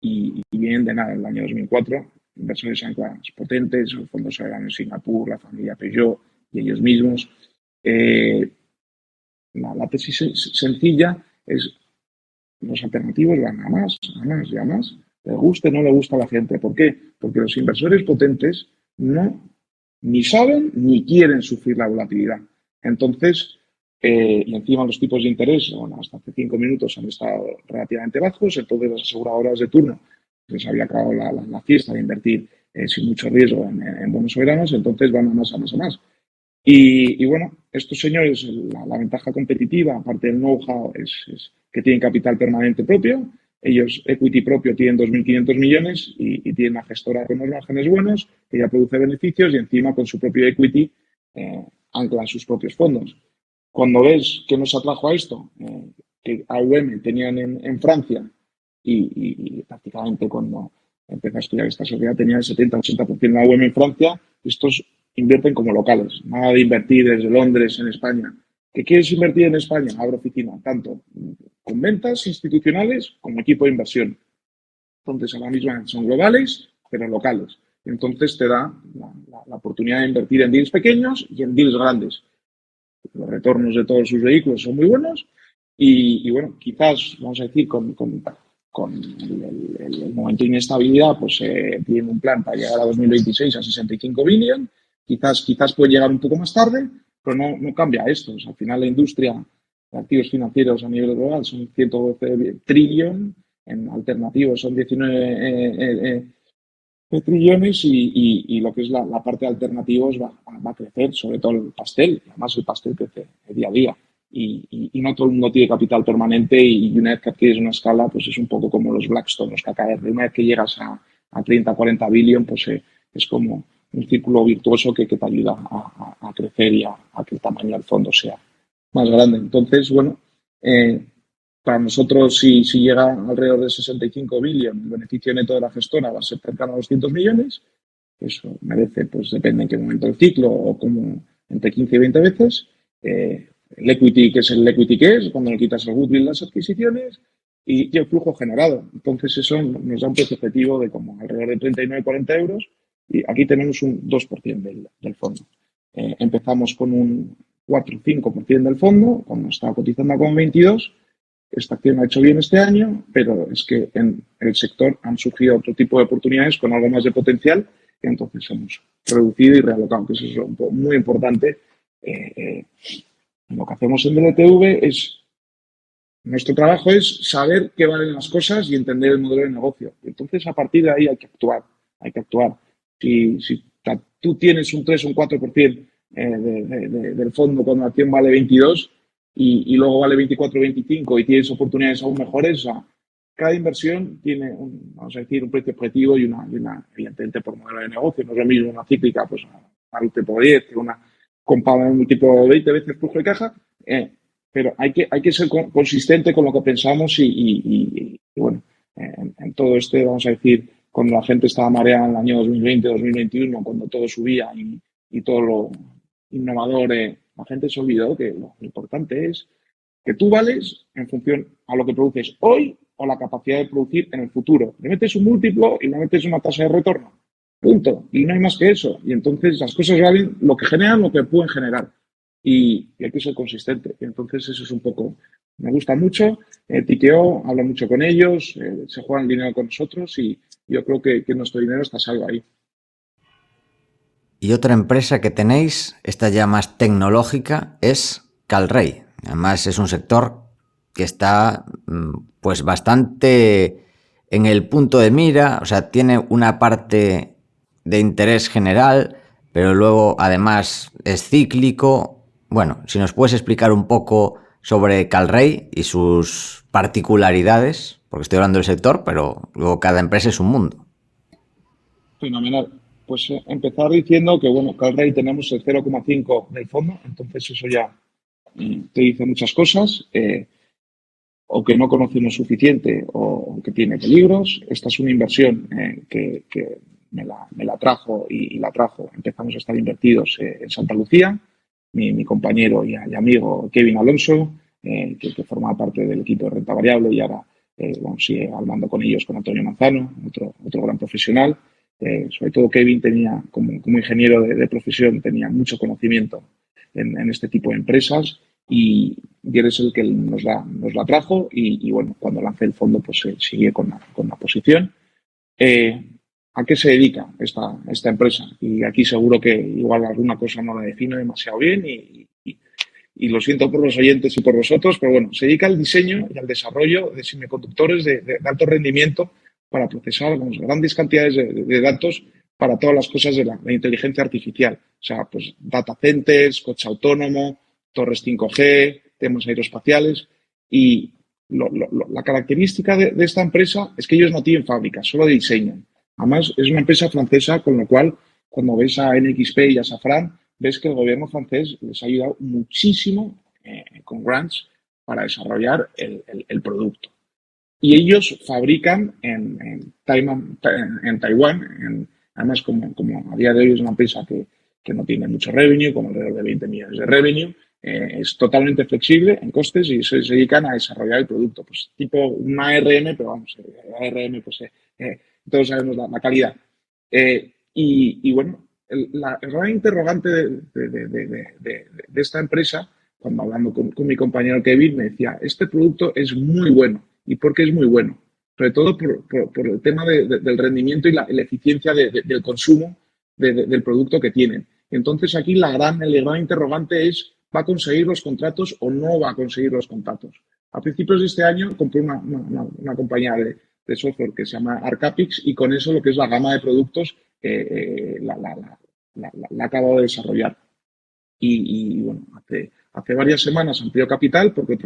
y vienen de nada, en el año 2004, inversores anclas potentes, los fondos soberanos en Singapur, la familia Peugeot y ellos mismos. La tesis sencilla es los alternativos van a más y a más. Le guste o no le gusta a la gente. ¿Por qué? Porque los inversores potentes ni saben ni quieren sufrir la volatilidad. Entonces, y encima los tipos de interés, bueno, hasta hace 5 minutos han estado relativamente bajos, entonces las aseguradoras de turno les había acabado la fiesta de invertir sin mucho riesgo en bonos soberanos, entonces van a más. Y bueno, estos señores, la ventaja competitiva, aparte del know-how, es que tienen capital permanente propio. Ellos, equity propio, tienen 2.500 millones y tienen una gestora con unos márgenes buenos, que ya produce beneficios y encima con su propio equity anclan sus propios fondos. Cuando ves que nos atrajo a esto, que AUM tenían en Francia y prácticamente cuando empecé a estudiar esta sociedad tenía el 70-80% de la AUM en Francia, estos invierten como locales, nada de invertir desde Londres en España. ¿Qué quieres invertir en España? Abro oficina, tanto con ventas institucionales como equipo de inversión. Entonces, ahora mismo son globales, pero locales. Entonces, te da la oportunidad de invertir en deals pequeños y en deals grandes. Los retornos de todos sus vehículos son muy buenos y bueno, quizás, vamos a decir, con el momento de inestabilidad, pues tiene un plan para llegar a 2026 a 65 billion. Quizás puede llegar un poco más tarde, pero no cambia esto. O sea, al final la industria de activos financieros a nivel global son 112 trillion, en alternativos son 19 trillones y lo que es la parte de alternativos va a crecer, sobre todo el pastel. Además, el pastel crece día a día. Y no todo el mundo tiene capital permanente y una vez que adquieres una escala, pues es un poco como los Blackstone, los KKR. Una vez que llegas a 30, 40 billion, pues es como un círculo virtuoso que te ayuda a crecer y a que el tamaño del fondo sea más grande. Entonces, bueno, para nosotros, si llega alrededor de 65 billion, el beneficio neto de la gestora va a ser cercano a 200 millones. Eso merece, pues depende en qué momento del ciclo o como entre 15 y 20 veces. El equity, que es el equity que es, cuando le quitas el goodwill, las adquisiciones y el flujo generado. Entonces, eso nos da un precio objetivo de como alrededor de 39-40 euros y aquí tenemos un 2% del fondo. Empezamos con un 4-5% del fondo, cuando estaba cotizando con 22. Esta acción ha hecho bien este año, pero es que en el sector han surgido otro tipo de oportunidades con algo más de potencial y entonces hemos reducido y realocado, que eso es muy importante. Lo que hacemos en DLTV nuestro trabajo es saber qué valen las cosas y entender el modelo de negocio. Entonces, a partir de ahí hay que actuar. Si tú tienes un 3 o un 4% del fondo cuando la acción vale 22 y luego vale 24 o 25 y tienes oportunidades aún mejores, o sea, cada inversión tiene vamos a decir, un precio objetivo y una evidentemente por modelo de negocio. No es lo mismo una cíclica, pues una multiple 10 que una compada en múltiplo 20 veces flujo de caja, pero hay que ser consistente con lo que pensamos y bueno, en todo vamos a decir, cuando la gente estaba mareada en el año 2020, 2021, cuando todo subía y todo lo innovador, la gente se olvidó que lo importante es que tú vales en función a lo que produces hoy o la capacidad de producir en el futuro. Le metes un múltiplo y le metes una tasa de retorno. Punto. Y no hay más que eso. Y entonces las cosas valen lo que generan, lo que pueden generar. Y hay que ser consistente. Y entonces eso es un poco... Me gusta mucho. Tikehau, hablo mucho con ellos, se juegan dinero con nosotros y yo creo que nuestro dinero está salvo ahí. Y otra empresa que tenéis, esta ya más tecnológica, es Calrey. Además es un sector que está pues bastante en el punto de mira, o sea, tiene una parte de interés general, pero luego además es cíclico. Bueno, si nos puedes explicar un poco sobre Calrey y sus particularidades, porque estoy hablando del sector, pero luego cada empresa es un mundo. Fenomenal. Pues empezar diciendo que, bueno, Calrey tenemos el 0,5 del fondo, entonces eso ya te dice muchas cosas, o que no conocemos suficiente o que tiene peligros. Esta es una inversión que me la trajo y la trajo. Empezamos a estar invertidos en Santa Lucía, mi compañero y amigo Kevin Alonso, que formaba parte del equipo de renta variable y ahora sigue hablando con ellos, con Antonio Manzano, otro gran profesional. Sobre todo Kevin tenía, como ingeniero de profesión, tenía mucho conocimiento en este tipo de empresas y eres el que nos la trajo y bueno, cuando lancé el fondo pues sigue con la posición. ¿A qué se dedica esta empresa? Y aquí seguro que igual alguna cosa no la defino demasiado bien y lo siento por los oyentes y por vosotros, pero bueno, se dedica al diseño y al desarrollo de semiconductores de alto rendimiento para procesar grandes cantidades de datos para todas las cosas de la inteligencia artificial. O sea, pues data centers, coche autónomo, torres 5G, temas aeroespaciales. Y la característica de esta empresa es que ellos no tienen fábrica, solo diseñan. Además, es una empresa francesa, con lo cual, cuando ves a NXP y a Safran, ves que el gobierno francés les ha ayudado muchísimo con grants para desarrollar el producto. Y ellos fabrican en Taiwán, además como a día de hoy es una empresa que no tiene mucho revenue, como alrededor de 20 millones de revenue, es totalmente flexible en costes y se dedican a desarrollar el producto, pues tipo una ARM, pero vamos, ARM, pues todos sabemos la calidad. Y bueno, el gran interrogante de esta empresa, cuando hablando con mi compañero Kevin, me decía, este producto es muy bueno. ¿Y por qué es muy bueno? Sobre todo por el tema del rendimiento y la eficiencia del consumo del producto que tienen. Entonces aquí el gran interrogante es, ¿va a conseguir los contratos o no va a conseguir los contratos? A principios de este año compré una compañía de software que se llama Arcapix y con eso lo que es la gama de productos la ha acabado de desarrollar. Y bueno, hace varias semanas amplió capital porque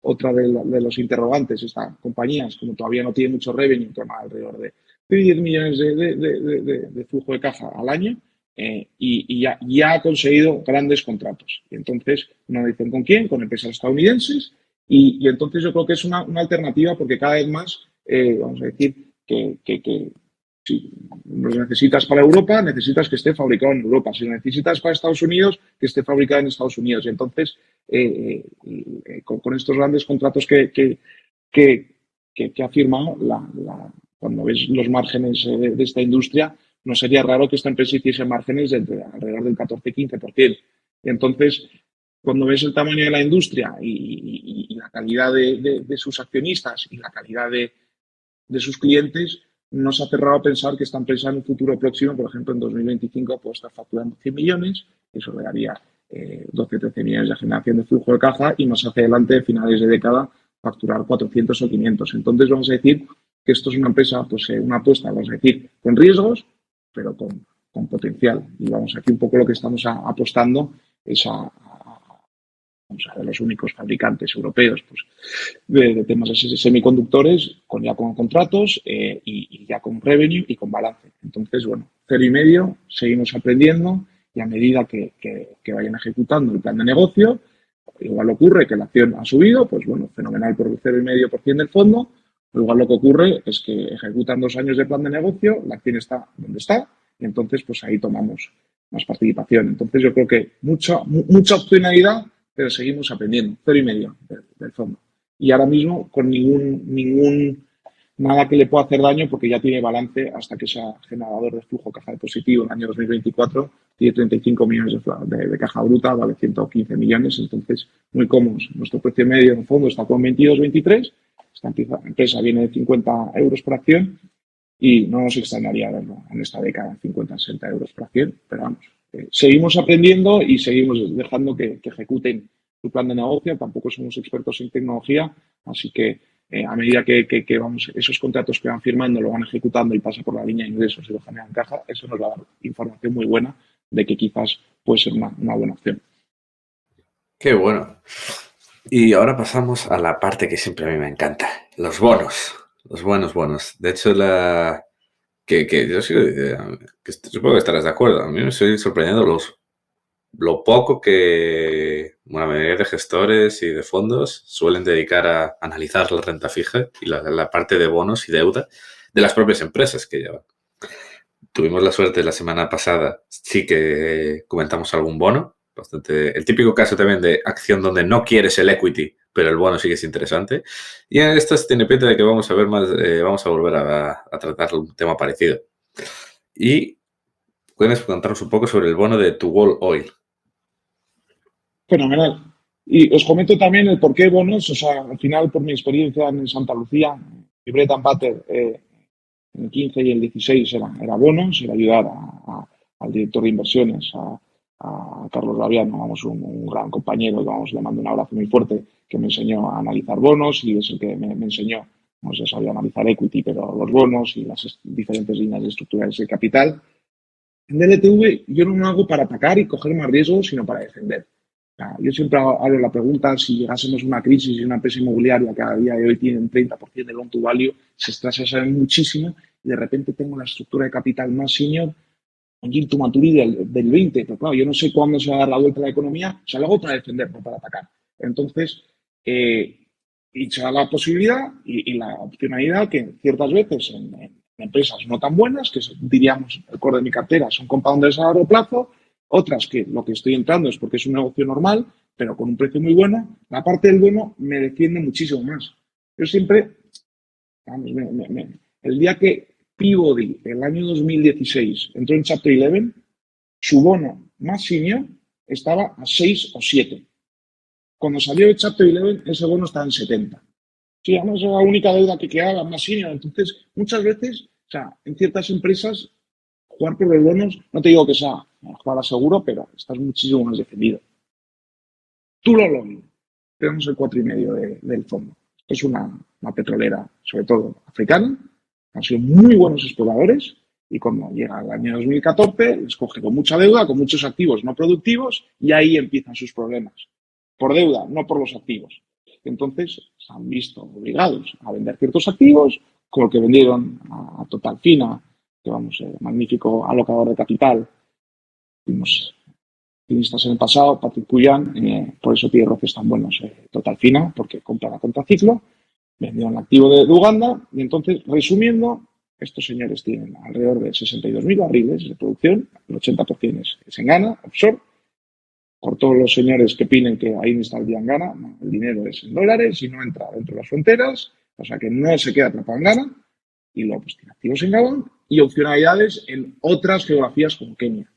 otra de los interrogantes, esta compañía, como todavía no tiene mucho revenue, toma alrededor de 10 millones de flujo de caja al año y ya ha conseguido grandes contratos. Y entonces nos dicen con quién, con empresas estadounidenses y entonces yo creo que es una alternativa porque cada vez más, vamos a decir, que si los necesitas para Europa, necesitas que esté fabricado en Europa. Si lo necesitas para Estados Unidos, que esté fabricado en Estados Unidos. Y entonces, con estos grandes contratos que ha firmado, cuando ves los márgenes de esta industria, no sería raro que esta empresa hiciese márgenes de alrededor del 14-15%. Y entonces, cuando ves el tamaño de la industria y la calidad de sus accionistas y la calidad de sus clientes, no se ha cerrado a pensar que esta empresa en un futuro próximo, por ejemplo, en 2025, puede estar facturando 100 millones, eso le daría 12-13 millones de generación de flujo de caja y más hacia adelante, a finales de década, facturar 400 o 500. Entonces, vamos a decir que esto es una empresa, pues una apuesta, vamos a decir, con riesgos, pero con potencial. Y vamos, aquí un poco lo que estamos apostando es a los únicos fabricantes europeos pues, de temas de semiconductores con contratos y ya con revenue y con balance. Entonces, bueno, 0,5, seguimos aprendiendo y a medida que vayan ejecutando el plan de negocio, igual ocurre que la acción ha subido, pues bueno, fenomenal por el 0,5% del fondo, igual lo que ocurre es que ejecutan 2 años de plan de negocio, la acción está donde está y entonces pues ahí tomamos más participación. Entonces yo creo que mucha opcionalidad, pero seguimos aprendiendo, 0,5 del fondo. Y ahora mismo con nada que le pueda hacer daño porque ya tiene balance hasta que sea generador de flujo caja de positivo. En el año 2024 tiene 35 millones de caja bruta, vale 115 millones, entonces muy cómodos. Nuestro precio medio en el fondo está con 22-23, esta empresa viene de 50 euros por acción y no nos extrañaría verlo en esta década en 50-60 euros por acción, pero vamos, seguimos aprendiendo y seguimos dejando que ejecuten su plan de negocio. Tampoco somos expertos en tecnología, así que a medida que vamos, esos contratos que van firmando lo van ejecutando y pasa por la línea de ingresos y lo generan caja, eso nos va a dar información muy buena de que quizás puede ser una buena opción. Qué bueno. Y ahora pasamos a la parte que siempre a mí me encanta, los bonos, los buenos bonos. De hecho, que yo sí, supongo que estarás de acuerdo. A mí me estoy sorprendiendo lo poco que la mayoría de gestores y de fondos suelen dedicar a analizar la renta fija y la parte de bonos y deuda de las propias empresas que llevan. Tuvimos la suerte la semana pasada, sí que comentamos algún bono, bastante, el típico caso también de acción donde no quieres el equity, pero el bono sí que es interesante. Y en estas tiene pinta de que vamos a ver más, vamos a volver a tratar un tema parecido. Y puedes contarnos un poco sobre el bono de Tugol Oil. Fenomenal. Y os comento también el por qué bonos. O sea, al final, por mi experiencia en Santa Lucía, mi bread and butter en el 15 y el 16 era bonos, era ayudar al director de inversiones, a Carlos Laviano, vamos, un gran compañero, vamos, le mando un abrazo muy fuerte, que me enseñó a analizar bonos y es el que me enseñó, no sé, sabía analizar equity, pero los bonos y las diferentes líneas de estructuras de capital. En DLTV yo no lo hago para atacar y coger más riesgos, sino para defender. Yo siempre hago la pregunta, si llegásemos a una crisis y una empresa inmobiliaria que a día de hoy tiene un 30% de loan to value, se estresa muchísimo y de repente tengo la estructura de capital más senior, un yield to maturity del 20, pero claro, yo no sé cuándo se va a dar la vuelta a la economía, o sea, lo hago para defender, no para atacar. Entonces, y se da la posibilidad y la opcionalidad que ciertas veces en empresas no tan buenas, que diríamos el core de mi cartera, son compounders a largo plazo, otras que lo que estoy entrando es porque es un negocio normal, pero con un precio muy bueno, la parte del bono me defiende muchísimo más. Yo siempre, vamos, el día que Peabody, el año 2016, entró en Chapter 11, su bono más senior estaba a 6 o 7. Cuando salió de Chapter 11, ese bono estaba en 70. Sí, además era la única deuda que quedaba más senior. Entonces, muchas veces, o sea, en ciertas empresas, jugar por los bonos, no te digo que sea jugar a seguro, pero estás muchísimo más defendido. Tú lo tenemos el 4,5 del fondo. Esto es una petrolera, sobre todo africana. Han sido muy buenos exploradores y cuando llega el año 2014 les coge con mucha deuda, con muchos activos no productivos y ahí empiezan sus problemas. Por deuda, no por los activos. Entonces se han visto obligados a vender ciertos activos, como el que vendieron a Total Fina, que vamos, magnífico alocador de capital. Tuvimos accionistas en el pasado, Patrick Puyan, por eso tiene roces tan buenos Total Fina, porque compra a contraciclo, vendió el activo de Uganda y entonces, resumiendo, estos señores tienen alrededor de 62.000 barriles de producción, el 80% es en Ghana, offshore. Por todos los señores que opinen que ahí no está el día en Ghana, no, el dinero es en dólares y no entra dentro de las fronteras, o sea que no se queda atrapado en Ghana, y luego pues tiene activos en Gabón y opcionalidades en otras geografías como Kenia.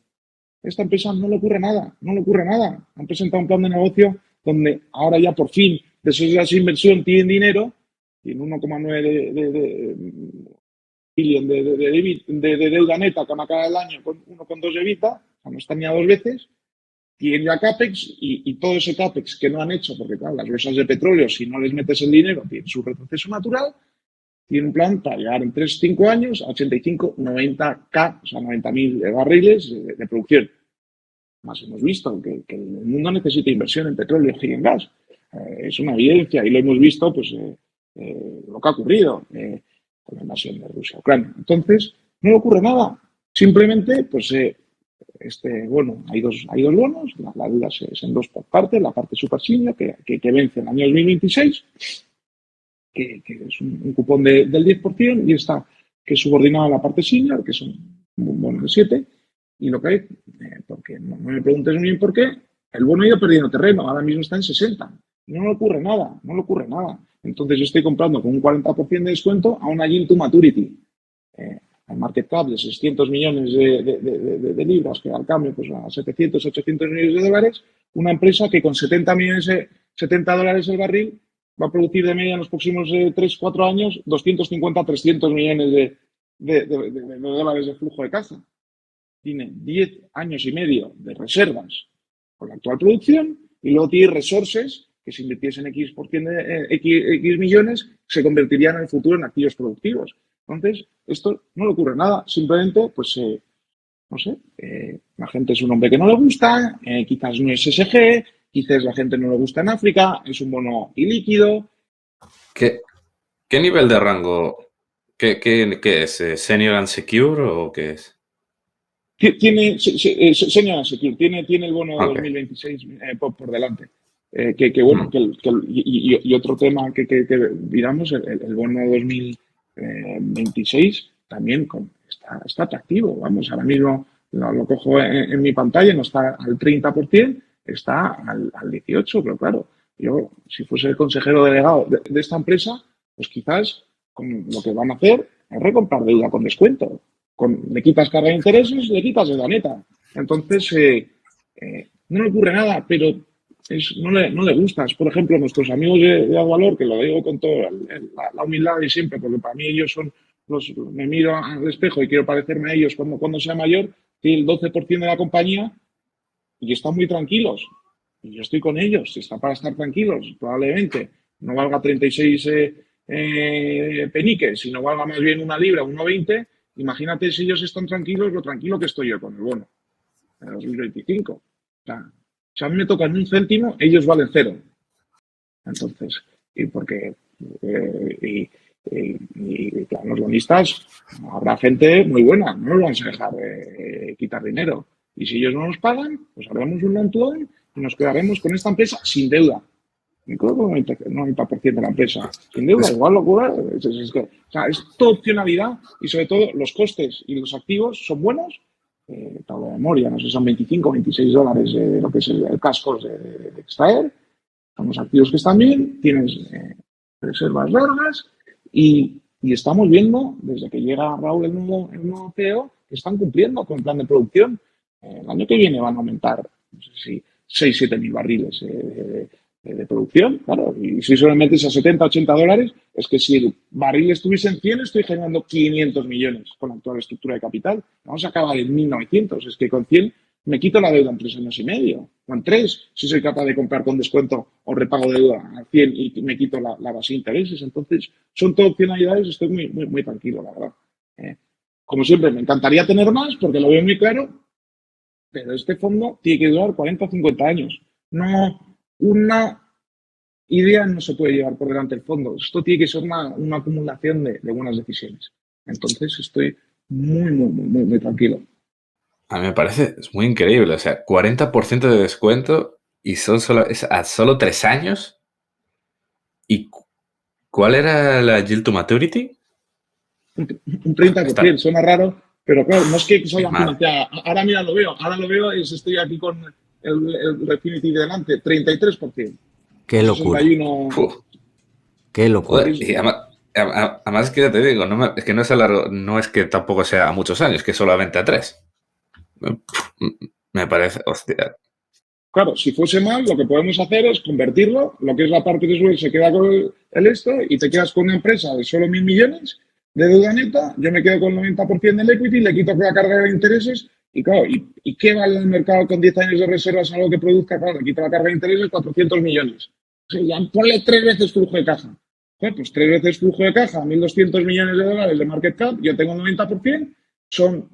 A esta empresa no le ocurre nada, no le ocurre nada. Han presentado un plan de negocio donde ahora ya por fin, después de esa inversión, tienen dinero, tienen 1,9 billón de deuda neta que van a acabar el año con 1,2 de EBITDA, o sea, no están ni a 2 veces, tienen ya CAPEX y todo ese CAPEX que no han hecho, porque claro, las bolsas de petróleo, si no les metes el dinero, tienen su retroceso natural, tienen un plan para llegar en 3-5 años a 85, 90K, o sea, 90.000 barriles de producción. Más hemos visto que el mundo necesita inversión en petróleo y en gas. Es una evidencia y lo hemos visto, pues, lo que ha ocurrido con la invasión de Rusia a Ucrania. Entonces, no le ocurre nada. Simplemente, pues, bueno, hay dos bonos, la deuda es en dos por partes, la parte super senior que vence en el año 2026, que es un cupón del 10%, y está que es subordinado a la parte senior, que son bonos de 7, y lo que hay, porque no me preguntes muy bien por qué, el bono ha ido perdiendo terreno, ahora mismo está en 60, no le ocurre nada, no le ocurre nada. Entonces yo estoy comprando con un 40% de descuento a una yield to maturity, al market cap de 600 millones de libras, que al cambio pues a 700, 800 millones de dólares, una empresa que con 70 dólares el barril va a producir de media en los próximos 3-4 años 250, 300 millones de dólares de flujo de caja. Tiene 10 años y medio de reservas con la actual producción y luego tiene resources que si invirtiesen X, X millones se convertirían en el futuro en activos productivos. Entonces, esto no le ocurre nada. Simplemente, pues, no sé, la gente es un hombre que no le gusta, quizás no es SG, quizás la gente no le gusta en África, es un bono ilíquido. ¿Qué nivel de rango? ¿Qué es? ¿Senior and Secure o qué es? Tiene, señora Secure, tiene el bono de 2026 por delante. Bueno, y otro tema que miramos, el bono de 2026 también está atractivo. Vamos, ahora mismo lo cojo en mi pantalla, no está al 30%, está al 18%, pero claro, yo si fuese el consejero delegado de esta empresa, pues quizás lo que van a hacer es recomprar deuda con descuento. Le quitas carga de intereses, le quitas de la neta. Entonces, no le ocurre nada, pero no le gustas. Por ejemplo, nuestros amigos de Avalor, que lo digo con toda la humildad y siempre, porque para mí ellos son me miro al espejo y quiero parecerme a ellos cuando sea mayor, tiene el 12% de la compañía y están muy tranquilos. Y yo estoy con ellos, está para estar tranquilos, probablemente. No valga 36 peniques, sino valga más bien una libra, 1,20. Imagínate si ellos están tranquilos, lo tranquilo que estoy yo con el bono en 2025. O sea, si a mí me tocan un céntimo, ellos valen 0. Entonces, y porque claro, los bonistas, habrá gente muy buena, no nos vamos a dejar quitar dinero. Y si ellos no nos pagan, pues haremos un montón y nos quedaremos con esta empresa sin deuda. Me creo que el 90% de la empresa sin deuda, igual locura. O sea, es toda opcionalidad y sobre todo los costes y los activos son buenos. Tabla de memoria, no sé, son 25 o 26 dólares lo que es el casco de extraer. Son los activos que están bien, tienes reservas largas y estamos viendo, desde que llega Raúl, el nuevo CEO, que están cumpliendo con el plan de producción. El año que viene van a aumentar, no sé si 6-7 mil barriles de producción, claro, y si solo metes a 70, 80 dólares, es que si el barril estuviese en 100, estoy generando 500 millones con la actual estructura de capital. Vamos a acabar en 1.900, es que con 100 me quito la deuda en 3 años y medio, o en 3, si soy capaz de comprar con descuento o repago de deuda a 100 y me quito la base de intereses. Entonces, son todo opcionalidades, estoy muy tranquilo, la verdad. Como siempre, me encantaría tener más porque lo veo muy claro, pero este fondo tiene que durar 40 o 50 años. No, una idea no se puede llevar por delante del fondo. Esto tiene que ser una acumulación de buenas decisiones. Entonces, estoy muy tranquilo. A mí me parece muy increíble. O sea, 40% de descuento y es a solo 3 años. ¿Y cuál era la yield to maturity? Un 30%, suena raro, pero claro, no es que se haya financiado. Ahora mira, lo veo, estoy aquí con el Refinitiv delante, 33%. Qué locura. 61. Qué locura. Joder, y además es que ya te digo, es que no es a largo, no es que tampoco sea a muchos años, que solamente a 3. Me parece, hostia. Claro, si fuese mal, lo que podemos hacer es convertirlo, lo que es la parte de suelo se queda con el esto y te quedas con una empresa de solo 1.000 millones de deuda neta, yo me quedo con el 90% del equity, le quito la carga de intereses y claro, ¿y qué vale el mercado con 10 años de reservas algo que produzca? Claro, le quito la carga de intereses 400 millones. O sea, ya ponle 3 veces flujo de caja. Pues 3 veces flujo de caja, 1.200 millones de dólares de market cap, yo tengo el 90%, son...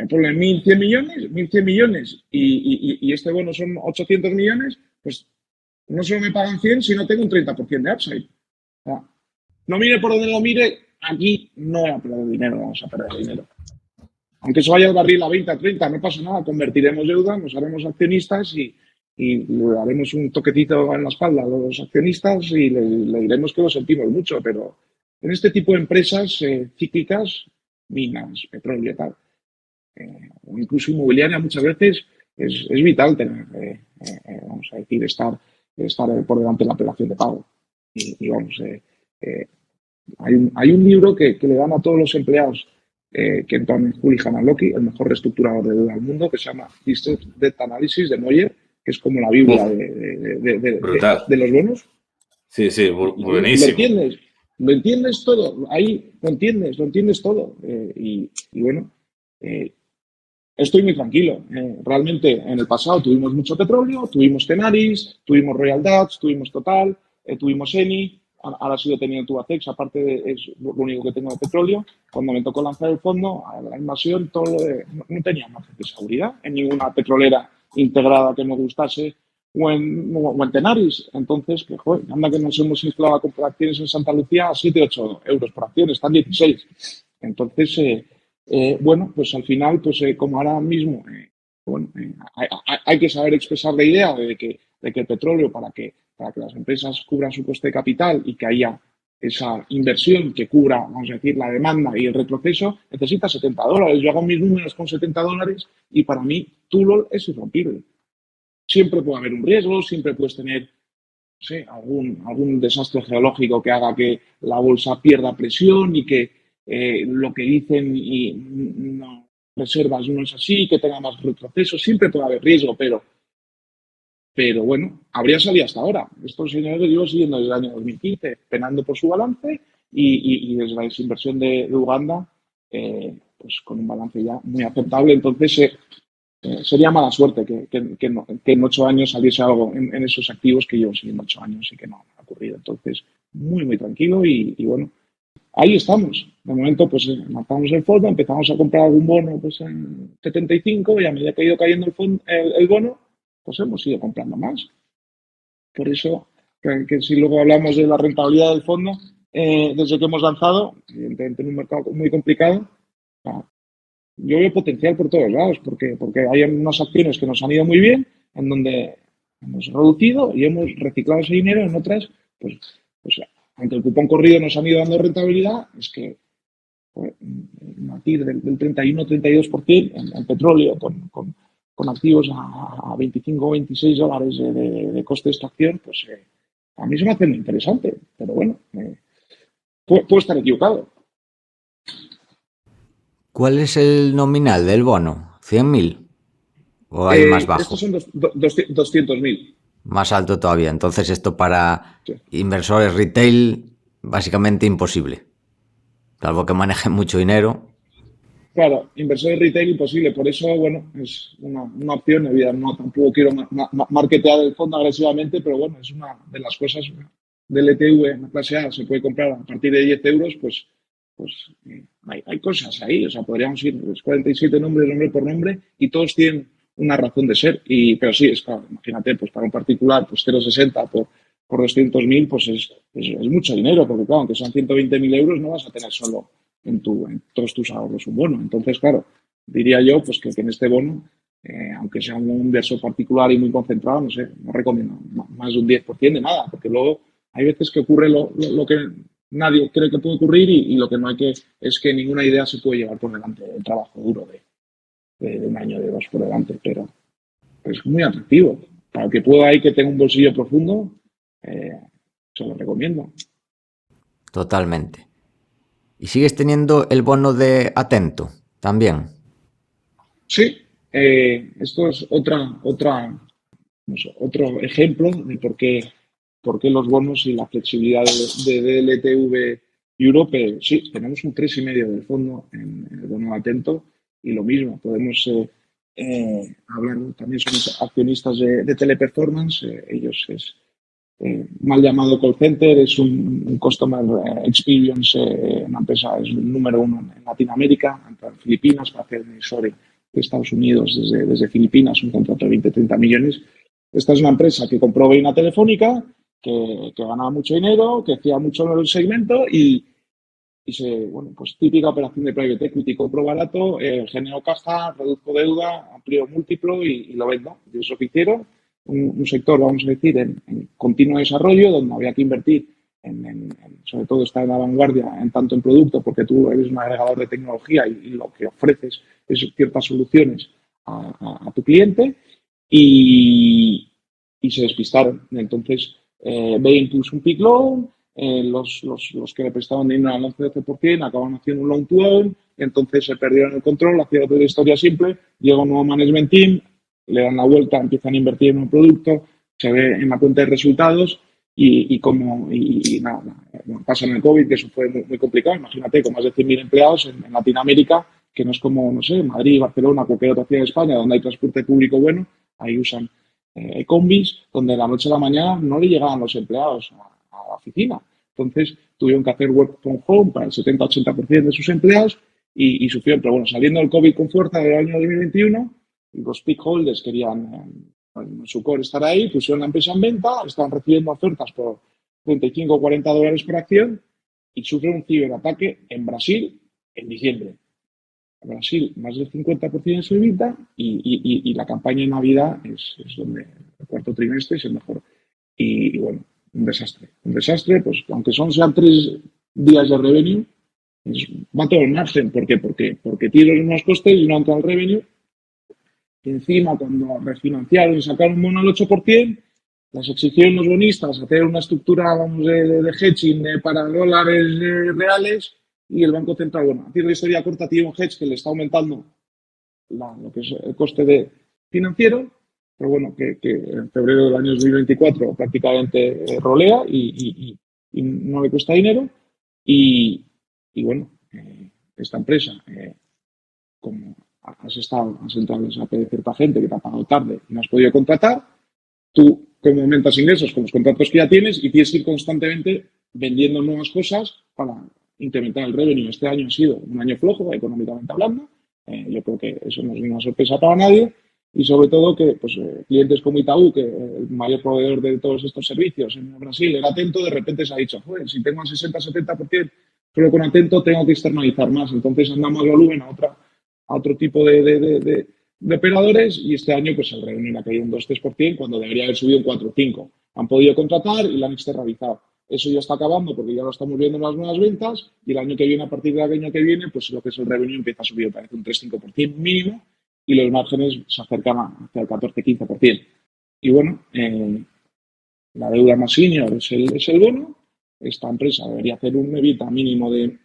ponle 1.100 millones y este bono son 800 millones, pues no solo me pagan 100, sino tengo un 30% de upside. O sea, no mire por donde lo mire, aquí no voy a perder dinero, vamos a perder dinero. Aunque se vaya el barril a 20, a 30, no pasa nada, convertiremos deuda, nos haremos accionistas y le haremos un toquecito en la espalda a los accionistas y le diremos que lo sentimos mucho, pero en este tipo de empresas cíclicas, minas, petróleo y tal, o incluso inmobiliaria, muchas veces es vital tener, vamos a decir, estar por delante de la apelación de pago. Y vamos, hay un libro que le dan a todos los empleados que entran en Juli Hanaloki, el mejor reestructurador de deuda del mundo, que se llama Distress Debt Analysis de Moyer, que es como la Biblia de los bonos. Sí, buenísimo. ¿Lo entiendes? ¿Lo entiendes todo? Ahí lo entiendes todo. Y bueno, estoy muy tranquilo. Realmente en el pasado tuvimos mucho petróleo, tuvimos Tenaris, tuvimos Royal Dutch, tuvimos Total, tuvimos Eni, ahora sigo teniendo Tubacex, aparte es lo único que tengo de petróleo. Cuando me tocó lanzar el fondo, a la invasión, todo no tenía margen de seguridad en ninguna petrolera integrada que me gustase o en Tenaris. Entonces, que joder, anda que nos hemos inflado a comprar acciones en Santa Lucía a 7, 8 euros por acción, están 16. Entonces, bueno, pues al final, pues como ahora mismo, bueno, hay que saber expresar la idea de que el petróleo, para que las empresas cubran su coste de capital y que haya esa inversión que cubra, vamos a decir, la demanda y el retroceso, necesita $70. Yo hago mis números con $70 y para mí Tulol es irrompible. Siempre puede haber un riesgo, siempre puedes tener, no sé, algún desastre geológico que haga que la bolsa pierda presión y que lo que dicen y no reservas no es así, que tenga más retroceso. Siempre puede haber riesgo, pero bueno, habría salido hasta ahora. Estos señores los llevo siguiendo desde el año 2015, penando por su balance y desde la desinversión de Uganda, pues con un balance ya muy aceptable. Entonces, sería mala suerte que en 8 años saliese algo en esos activos que llevo siguiendo 8 años y que no ha ocurrido. Entonces, muy, muy tranquilo y bueno, ahí estamos. De momento, pues matamos el fondo, empezamos a comprar algún bono pues en 75 y a medida que ha ido cayendo el bono, pues hemos ido comprando más. Por eso, que si luego hablamos de la rentabilidad del fondo, desde que hemos lanzado, evidentemente en un mercado muy complicado, yo veo potencial por todos lados, porque hay unas acciones que nos han ido muy bien, en donde hemos reducido y hemos reciclado ese dinero, en otras, pues aunque el cupón corrido nos han ido dando rentabilidad, es que un matiz del 31-32% en petróleo con activos a 25 o 26 dólares de coste de extracción, pues a mí se me hace muy interesante, pero bueno, puedo estar equivocado. ¿Cuál es el nominal del bono? ¿100.000? ¿O hay más bajo? Estos son 200.000. Más alto todavía. Entonces esto para Sí. inversores retail básicamente imposible. Salvo que manejen mucho dinero. Claro, inversores retail imposible. Por eso, bueno, es una opción. Evidentemente, no tampoco quiero marketear el fondo agresivamente, pero bueno, es una de las cosas del ETV en la clase A. Se puede comprar a partir de 10 euros, pues hay cosas ahí. O sea, podríamos ir los 47 nombres, nombre por nombre, y todos tienen una razón de ser. Pero sí, es claro, imagínate, pues para un particular, pues 0,60 por 200.000, pues es mucho dinero, porque claro, aunque sean 120.000 euros, no vas a tener solo en todos tus ahorros un bono. Entonces, claro, diría yo pues que en este bono, aunque sea un inversor particular y muy concentrado, no sé, no recomiendo más de un 10% de nada, porque luego hay veces que ocurre lo que nadie cree que puede ocurrir y lo que no hay que es que ninguna idea se puede llevar por delante el trabajo duro de un año, de dos por delante, pero es muy atractivo. Para el que pueda y que tenga un bolsillo profundo, se lo recomiendo. Totalmente. ¿Y sigues teniendo el bono de Atento también? Sí, esto es otro ejemplo de por qué los bonos y la flexibilidad de DLTV Europe. Sí, tenemos un 3,5 del fondo en el bono Atento y lo mismo, podemos hablar, también son accionistas de Teleperformance, ellos es mal llamado call center, es un customer experience, una empresa, es el número 1 en Latinoamérica, en Filipinas, para hacer nearshoring de Estados Unidos desde Filipinas, un contrato de 20-30 millones. Esta es una empresa que compró Beina Telefónica, que ganaba mucho dinero, que hacía mucho en el segmento y bueno, pues típica operación de private equity, compro barato, genero caja, reduzco deuda, amplío múltiplo y lo vendo. Y eso que hicieron, un sector, vamos a decir, en continuo desarrollo, donde había que invertir sobre todo estar en la vanguardia en tanto en producto, porque tú eres un agregador de tecnología y lo que ofreces es ciertas soluciones a tu cliente y se despistaron. Entonces, Bain puso un peak loan, los que le prestaban dinero al 11-12% acaban haciendo un loan to own, entonces se perdieron el control, hacía otra historia simple, llega un nuevo management team, le dan la vuelta, empiezan a invertir en un producto, se ve en la cuenta de resultados y nada, bueno, pasan el COVID, que eso fue muy, muy complicado. Imagínate, con más de 100.000 empleados en Latinoamérica, que no es como, no sé, Madrid, Barcelona, cualquier otra ciudad de España, donde hay transporte público bueno, ahí usan combis, donde de la noche a la mañana no le llegaban los empleados a la oficina. Entonces, tuvieron que hacer work from home para el 70-80% de sus empleados y sufrieron. Pero bueno, saliendo del COVID con fuerza del año 2021, los stakeholders querían su core estar ahí, pusieron la empresa en venta, estaban recibiendo ofertas por 35 o 40 dólares por acción y sufren un ciberataque en Brasil en diciembre. En Brasil, más del 50% de su EBITDA y la campaña de Navidad es donde el cuarto trimestre es el mejor. Y bueno, un desastre. Un desastre, pues aunque sean 3 días de revenue, va todo el margen. ¿Por qué? Porque tiene los mismos costes y no entra el revenue. Y encima, cuando refinanciaron y sacaron un bono al 8%, las exigieron los bonistas hacer una estructura, vamos, de hedging para dólares reales y el Banco Central, bueno, a decir de historia corta, tiene un hedge que le está aumentando lo que es el coste financiero, pero bueno, que en febrero del año 2024 prácticamente rolea y no le cuesta dinero. Y bueno, esta empresa, como has entrado a pedir cierta gente que te ha pagado tarde y no has podido contratar, tú como aumentas ingresos con los contratos que ya tienes y tienes que ir constantemente vendiendo nuevas cosas para incrementar el revenue. Este año ha sido un año flojo, económicamente hablando. Yo creo que eso no es una sorpresa para nadie y sobre todo que pues, clientes como Itaú, que el mayor proveedor de todos estos servicios en Brasil, era Atento, de repente se ha dicho, joder, si tengo el 60-70% solo con Atento, tengo que externalizar más. Entonces andamos al volumen a otro tipo de operadores y este año pues el revenue ha caído un 2-3% cuando debería haber subido un 4-5%. Han podido contratar y la han externalizado. Eso ya está acabando porque ya lo estamos viendo en las nuevas ventas y el año que viene, a partir del año que viene, pues lo que es el revenue empieza a subir, parece un 3-5% mínimo y los márgenes se acercan hacia el 14-15%. Y bueno, la deuda más senior es el bono. Esta empresa debería hacer un EBITDA mínimo de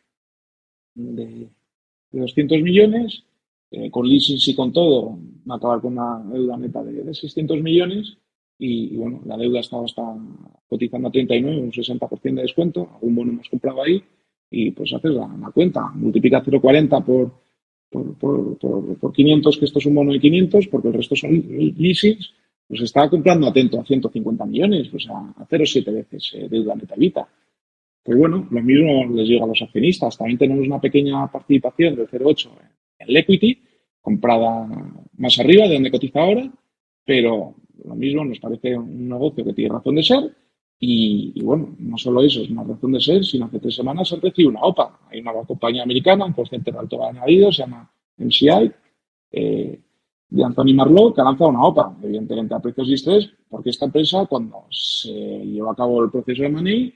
200 millones, con leasings y con todo, va a acabar con una deuda neta de 600 millones y bueno, la deuda está cotizando a 39, un 60% de descuento, algún bono hemos comprado ahí y pues haces la cuenta, multiplica 0,40 por 500, que esto es un bono de 500, porque el resto son leasings, pues está comprando Atento a 150 millones, pues a 0,7 veces deuda neta EBITDA. Pues bueno, lo mismo les llega a los accionistas. También tenemos una pequeña participación del 0,8 en el equity, comprada más arriba de donde cotiza ahora, pero lo mismo nos parece un negocio que tiene razón de ser. Y bueno, no solo eso es una razón de ser, sino que 3 semanas han recibido una OPA. Hay una compañía americana, un porcentaje de alto añadido, se llama MCI, de Anthony Marlowe, que ha lanzado una OPA, evidentemente a precios distrés, porque esta empresa, cuando se llevó a cabo el proceso de money,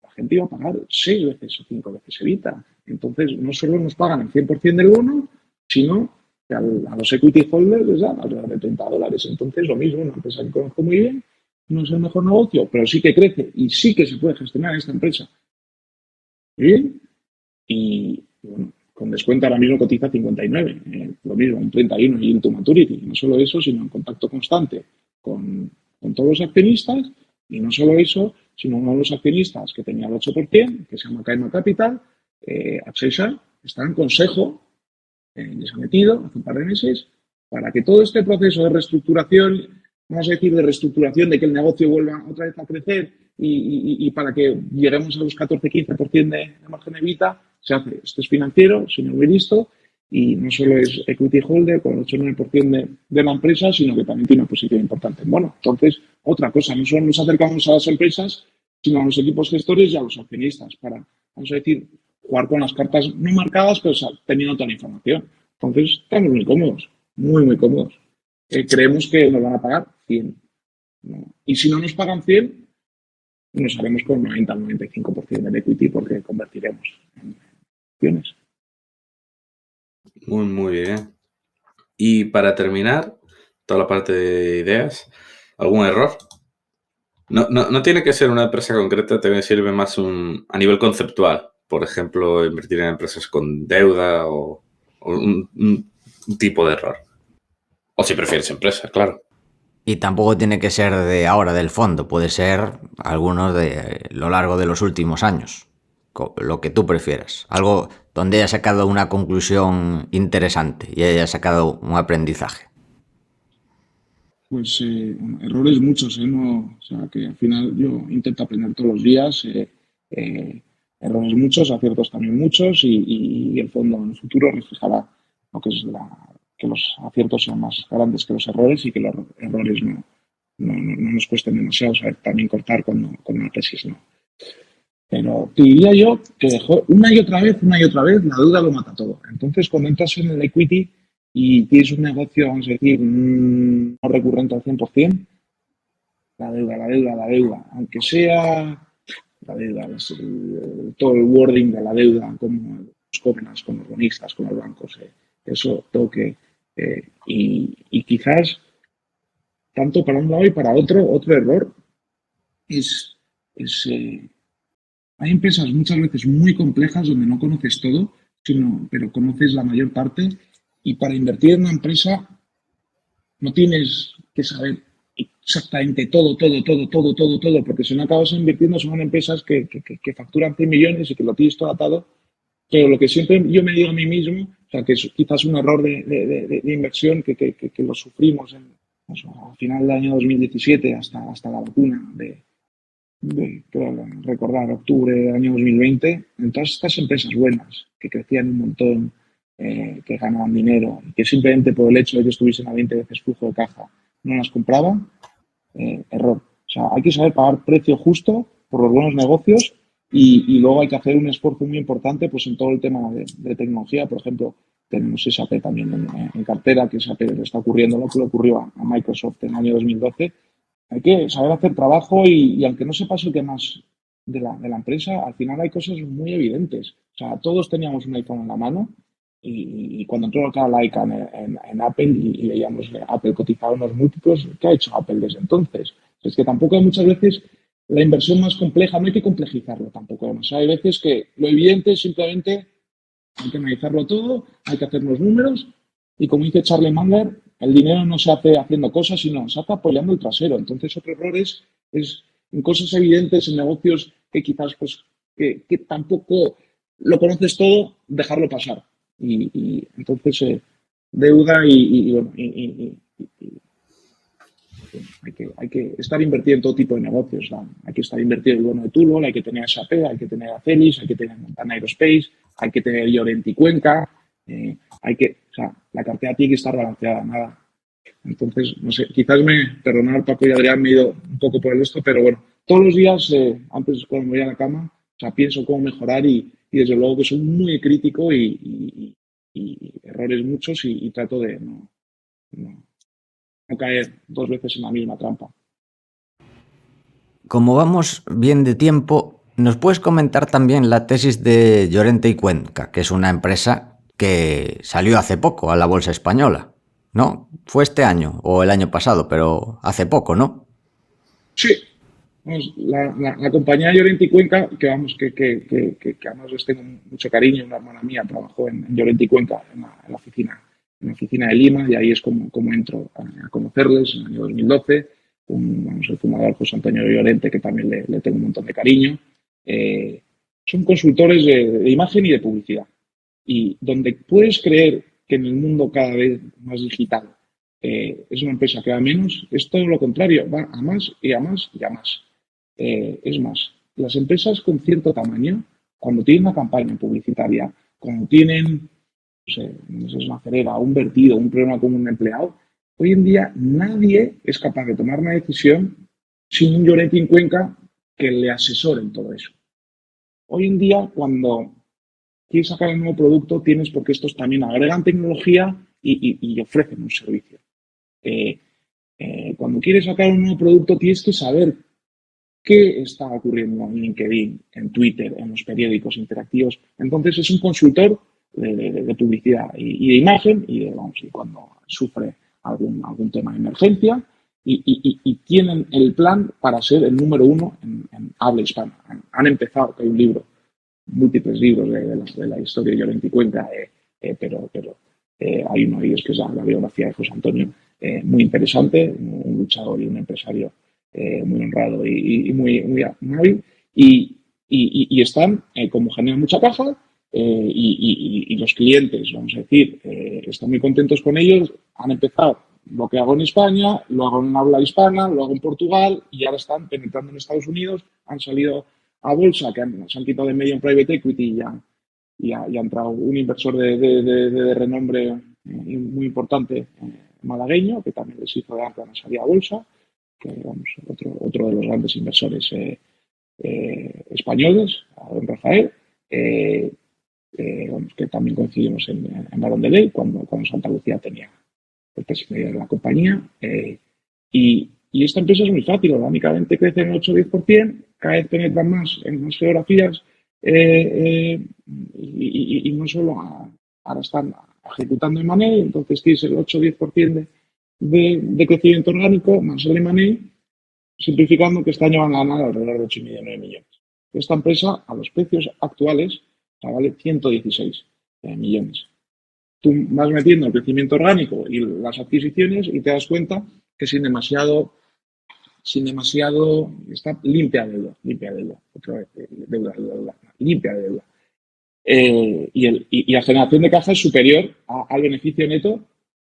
la gente iba a pagar 6 veces o 5 veces EBITDA. Entonces, no solo nos pagan el 100% del bono, sino que a los equity holders les dan alrededor de $30. Entonces, lo mismo, una empresa que conozco muy bien, no es el mejor negocio, pero sí que crece y sí que se puede gestionar esta empresa bien. Y bueno, con descuento ahora mismo cotiza 59, lo mismo, un 31 y into maturity. No solo eso, sino en contacto constante con todos los accionistas. Y no solo eso, sino uno de los accionistas que tenía el 8%, que se llama Caima Capital, Accesa, está en consejo, les ha metido hace un par de meses, para que todo este proceso de reestructuración, vamos a decir de reestructuración, de que el negocio vuelva otra vez a crecer y para que lleguemos a los 14-15% de margen EBITDA, se hace. Esto es financiero, señor ministro, y no solo es equity holder con el 8-9% de la empresa, sino que también tiene una posición importante. Bueno, entonces, otra cosa, no solo nos acercamos a las empresas, sino a los equipos gestores y a los accionistas para, vamos a decir, jugar con las cartas no marcadas, pero teniendo toda la información. Entonces, estamos muy cómodos, muy, muy cómodos. Creemos que nos van a pagar 100. ¿No? Y si no nos pagan 100, nos haremos con 90-95% del equity porque convertiremos en acciones. Muy, muy bien. Y para terminar, toda la parte de ideas, ¿algún error? No tiene que ser una empresa concreta, también sirve más a nivel conceptual. Por ejemplo, invertir en empresas con deuda o un tipo de error. O si prefieres empresas, claro. Y tampoco tiene que ser de ahora, del fondo, puede ser algunos de lo largo de los últimos años, lo que tú prefieras. Algo donde haya sacado una conclusión interesante y haya sacado un aprendizaje. Pues errores muchos, ¿eh? No, o sea, que al final yo intento aprender todos los días. Errores muchos, aciertos también muchos y el fondo en el futuro reflejará lo que es que los aciertos sean más grandes que los errores y que los errores no nos cuesten demasiado, saber también cortar cuando la tesis no. Pero te diría yo que dejó una y otra vez, la duda lo mata todo. Entonces, cuando entras en el equity y tienes un negocio, vamos a decir, no recurrente al 100%, la deuda, aunque sea la deuda, todo el wording de la deuda, como los covenants, con los bonistas, con los bancos, eso toque. Y quizás, tanto para un lado y para otro error es, es hay empresas muchas veces muy complejas donde no conoces todo, pero conoces la mayor parte y para invertir en una empresa no tienes que saber exactamente todo, porque si no acabas invirtiendo son empresas que facturan 100 millones y que lo tienes todo atado, pero lo que siempre yo me digo a mí mismo, o sea, que es quizás un error de inversión que lo sufrimos al final del año 2017 hasta la vacuna creo recordar, octubre del año 2020, en todas estas empresas buenas, que crecían un montón, que ganaban dinero, y que simplemente por el hecho de que estuviesen a 20 veces flujo de caja no las compraban, error. O sea, hay que saber pagar precio justo por los buenos negocios y luego hay que hacer un esfuerzo muy importante pues en todo el tema de tecnología. Por ejemplo, tenemos SAP también en cartera, que SAP le está ocurriendo lo que le ocurrió a Microsoft en el año 2012. Hay que saber hacer trabajo y aunque no sepas el que más de la empresa, al final hay cosas muy evidentes. O sea, todos teníamos un iPhone en la mano y cuando entró la ICANN en Apple y veíamos Apple cotizaba unos múltiplos, ¿qué ha hecho Apple desde entonces? Es que tampoco hay muchas veces la inversión más compleja, no hay que complejizarlo tampoco. O sea, hay veces que lo evidente es simplemente hay que analizarlo todo, hay que hacer los números y como dice Charlie Munger, el dinero no se hace haciendo cosas, sino se hace apoyando el trasero. Entonces, otro error es en cosas evidentes, en negocios que quizás pues que tampoco lo conoces todo, dejarlo pasar. Y entonces, deuda bueno, hay que estar invertido en todo tipo de negocios. ¿No? Hay que estar invertido en el bono de Tulol, hay que tener SAP, hay que tener Acelis, hay que tener Montana Aerospace, hay que tener Llorent y Cuenca, o sea, la cartera tiene que estar balanceada, nada. Entonces, no sé, quizás perdonar Paco y Adrián, me he ido un poco por el esto, pero bueno, todos los días, antes cuando me voy a la cama, o sea, pienso cómo mejorar y desde luego que soy muy crítico y errores muchos y trato de no caer dos veces en la misma trampa. Como vamos bien de tiempo, ¿nos puedes comentar también la tesis de Llorente y Cuenca, que es una empresa que salió hace poco a la bolsa española? ¿No? Fue este año o el año pasado, pero hace poco, ¿no? Sí, vamos, la compañía Llorente y Cuenca, que vamos, que además les tengo mucho cariño, una hermana mía trabajó en Llorente y Cuenca en la oficina de Lima y ahí es como entro a conocerles en el año 2012. El fundador José Antonio Llorente, que también le tengo un montón de cariño. Son consultores de imagen y de publicidad. Y donde puedes creer que en el mundo cada vez más digital es una empresa que va menos, es todo lo contrario, va a más y a más y a más. Es más, las empresas con cierto tamaño, cuando tienen una campaña publicitaria, cuando tienen, no sé, una cerera, un vertido, un problema con un empleado, hoy en día nadie es capaz de tomar una decisión sin un Llorente en Cuenca que le asesore en todo eso. Hoy en día, cuando quieres sacar un nuevo producto, tienes porque estos también agregan tecnología y ofrecen un servicio. Cuando quieres sacar un nuevo producto, tienes que saber qué está ocurriendo en LinkedIn, en Twitter, en los periódicos interactivos. Entonces, es un consultor de publicidad y de imagen y cuando sufre algún tema de emergencia y tienen el plan para ser el número uno en habla hispana. Han empezado, que hay un libro, múltiples libros de la historia de Llorente y Cuenca, pero hay uno de ellos que es la biografía de José Antonio, muy interesante, un luchador y un empresario muy honrado y muy hábil. Y están, como generan mucha caja, y los clientes, vamos a decir, están muy contentos con ellos, han empezado lo que hago en España, lo hago en habla hispana, lo hago en Portugal y ahora están penetrando en Estados Unidos, han salido a bolsa, que se han quitado de medio en private equity y ha entrado un inversor de renombre muy importante, malagueño, que también les hizo de arca a salir a bolsa, que vamos, otro de los grandes inversores españoles, a don Rafael, vamos, que también coincidimos en Barón de Ley cuando Santa Lucía tenía el presidente de la compañía. Y esta empresa es muy fácil, orgánicamente crece en el 8-10%, cada vez penetran más en más geografías y no solo ahora están ejecutando M&A, entonces tienes el 8-10% de crecimiento orgánico más el M&A, simplificando que este año van a ganar alrededor de 8,9 millones. Esta empresa, a los precios actuales, vale 116 millones. Tú vas metiendo el crecimiento orgánico y las adquisiciones y te das cuenta que sin demasiado está limpia deuda, otra vez, deuda, limpia deuda. Y la generación de caja es superior al beneficio neto,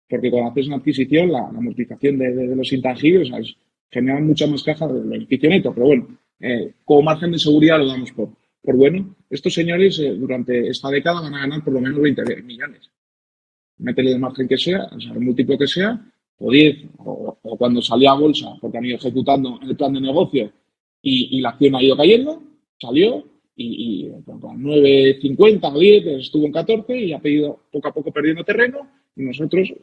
porque cuando haces una adquisición, la amortización de los intangibles, ¿sabes?, generan mucha más caja del beneficio neto. Pero bueno, como margen de seguridad lo damos por bueno. Estos señores durante esta década van a ganar por lo menos 20 millones. Métele el margen que sea, o sea, el múltiplo que sea, o 10, o cuando salía a bolsa, porque han ido ejecutando el plan de negocio y la acción ha ido cayendo, salió y con 9,50 o 10 estuvo en 14 y ha pedido poco a poco perdiendo terreno. Y nosotros,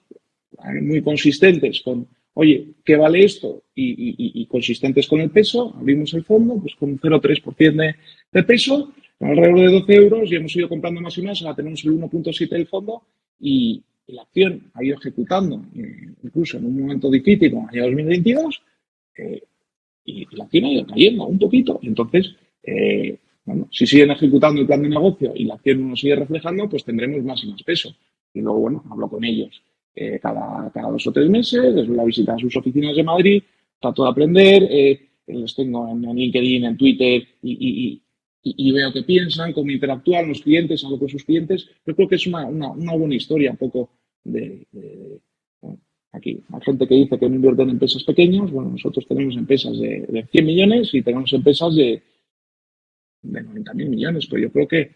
muy consistentes con, oye, ¿qué vale esto? Y consistentes con el peso, abrimos el fondo pues con un 0,3% de peso, alrededor de 12 euros, y hemos ido comprando más y más. Ahora tenemos el 1,7 del fondo y la acción ha ido ejecutando, incluso en un momento difícil como el año 2022, y la acción ha ido cayendo un poquito. Entonces, bueno, si siguen ejecutando el plan de negocio y la acción nos sigue reflejando, pues tendremos más y más peso. Y luego, bueno, hablo con ellos cada 2 o 3 meses, les voy a visitar sus oficinas de Madrid, trato de aprender, les tengo en LinkedIn, en Twitter y veo qué piensan, cómo interactúan los clientes, hablo con sus clientes. Yo creo que es una buena historia un poco bueno, aquí hay gente que dice que no invierten en empresas pequeñas. Bueno, nosotros tenemos empresas de 100 millones y tenemos empresas de 90.000 millones, pero yo creo que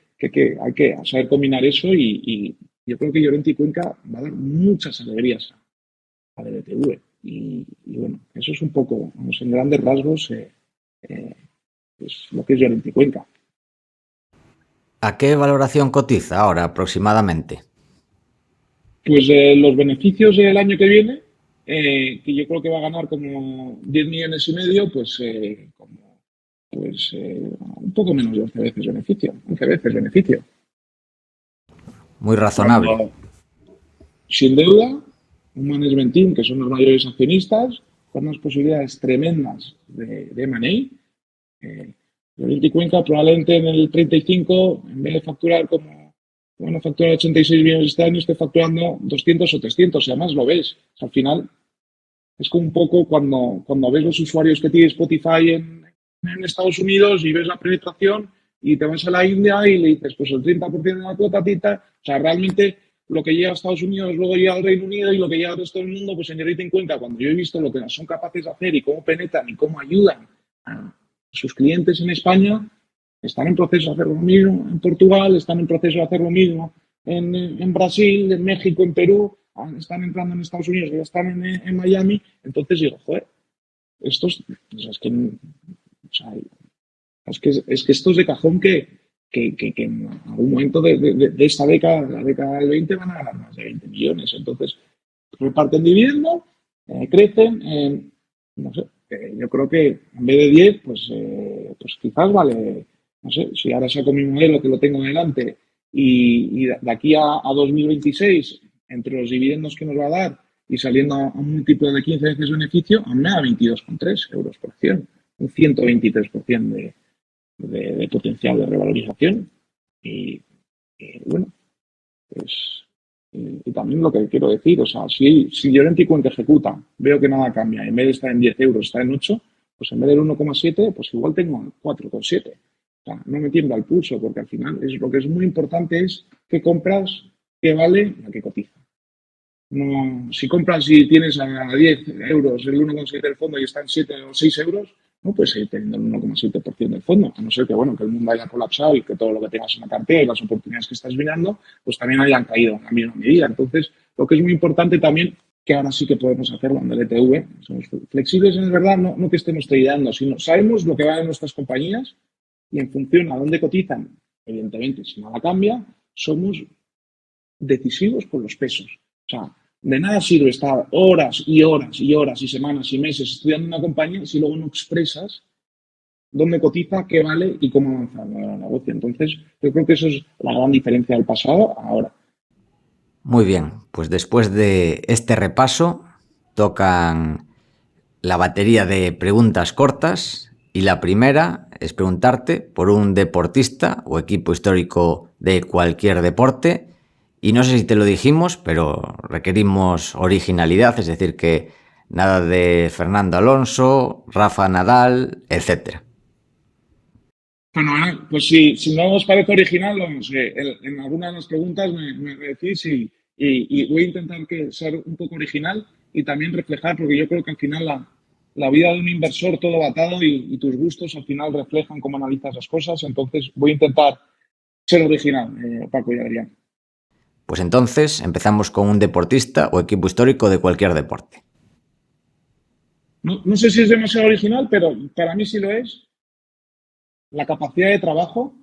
hay que saber combinar eso y yo creo que Llorente y Cuenca va a dar muchas alegrías a DBTV. Y bueno, eso es un poco, vamos, en grandes rasgos, pues lo que es Llorente y Cuenca. ¿A qué valoración cotiza ahora aproximadamente? Pues los beneficios del año que viene, que yo creo que va a ganar como 10 millones y medio, pues un poco menos de 11 veces beneficio, 11 veces beneficio. Muy razonable. Cuando, sin deuda, un management team, que son los mayores accionistas, con unas posibilidades tremendas de M&A. Llorente y Cuenca probablemente en el 35, en vez de facturar facturar 86 millones este año, esté facturando 200 o 300, y además lo ves. O sea, al final es como un poco cuando ves los usuarios que tiene Spotify en Estados Unidos y ves la penetración y te vas a la India y le dices, pues el 30% de la cuota, tita. O sea, realmente lo que llega a Estados Unidos luego llega al Reino Unido y lo que llega al resto del mundo, pues en Llorente y Cuenca, cuando yo he visto lo que son capaces de hacer y cómo penetran y cómo ayudan a sus clientes en España, están en proceso de hacer lo mismo en Portugal, están en proceso de hacer lo mismo en Brasil, en México, en Perú, están entrando en Estados Unidos, ya están en Miami. Entonces digo, joder, estos, o sea, es que esto es de cajón que en algún momento de esta década, la década del 20, van a ganar más de 20 millones. Entonces, reparten dividendos, crecen, no sé, yo creo que en vez de 10, pues quizás vale, no sé, si ahora saco mi modelo que lo tengo delante y de aquí a 2026, entre los dividendos que nos va a dar y saliendo a un múltiplo de 15 veces beneficio, a mí me da 22,3 euros por acción, un 123% de potencial de revalorización. Y bueno, pues Y también lo que quiero decir, o sea, si Llorente y Cuenca ejecuta, veo que nada cambia, en vez de estar en 10 euros, está en 8, pues en vez del 1,7, pues igual tengo 4,7. O sea, no me tiembla el pulso, porque al final lo que es muy importante es qué compras, qué vale y a qué cotiza. No, si compras y tienes a 10 euros el 1,7 del fondo y está en 7 o 6 euros, no puedes seguir teniendo el 1,7% del fondo, a no ser que, bueno, que el mundo haya colapsado y que todo lo que tengas en la cartera y las oportunidades que estás mirando, pues también hayan caído en la misma medida. Entonces, lo que es muy importante también, que ahora sí que podemos hacerlo en el ETV, somos flexibles, es verdad, no que estemos tradeando, sino sabemos lo que va en nuestras compañías y en función a dónde cotizan, evidentemente, si nada cambia, somos decisivos con los pesos. O sea, de nada sirve estar horas y horas y horas y semanas y meses estudiando una compañía si luego no expresas dónde cotiza, qué vale y cómo avanzar en el negocio. Entonces, yo creo que eso es la gran diferencia del pasado a ahora. Muy bien, pues después de este repaso tocan la batería de preguntas cortas y la primera es preguntarte por un deportista o equipo histórico de cualquier deporte y no sé si te lo dijimos, pero requerimos originalidad, es decir, que nada de Fernando Alonso, Rafa Nadal, etcétera. Fenomenal. Pues si no os parece original, vamos, en algunas de las preguntas me decís y voy a intentar ser un poco original y también reflejar, porque yo creo que al final la vida de un inversor todo va atado y tus gustos al final reflejan cómo analizas las cosas. Entonces voy a intentar ser original, Paco y Adrián. Pues entonces empezamos con un deportista o equipo histórico de cualquier deporte. No sé si es demasiado original, pero para mí sí lo es. La capacidad de trabajo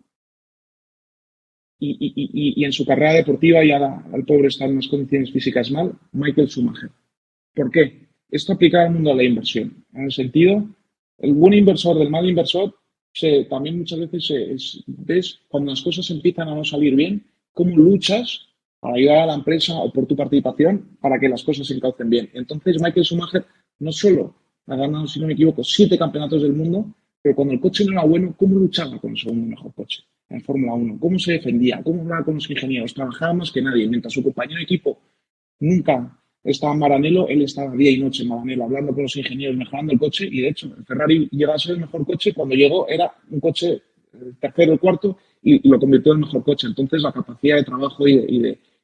y en su carrera deportiva y ahora al pobre está en unas condiciones físicas mal, Michael Schumacher. ¿Por qué? Esto aplicado al mundo de la inversión. En el sentido, el buen inversor del mal inversor, también muchas veces ves cuando las cosas empiezan a no salir bien, cómo luchas para ayudar a la empresa o por tu participación para que las cosas se encaucen bien. Entonces, Michael Schumacher no solo ha ganado, si no me equivoco, 7 campeonatos del mundo, pero cuando el coche no era bueno, ¿cómo luchaba con el segundo mejor coche en Fórmula 1? ¿Cómo se defendía? ¿Cómo hablaba con los ingenieros? Trabajaba más que nadie, mientras su compañero de equipo nunca estaba en Maranello, él estaba día y noche en Maranello, hablando con los ingenieros, mejorando el coche, y de hecho, el Ferrari llegó a ser el mejor coche, cuando llegó era un coche tercero o cuarto, y lo convirtió en el mejor coche. Entonces, la capacidad de trabajo y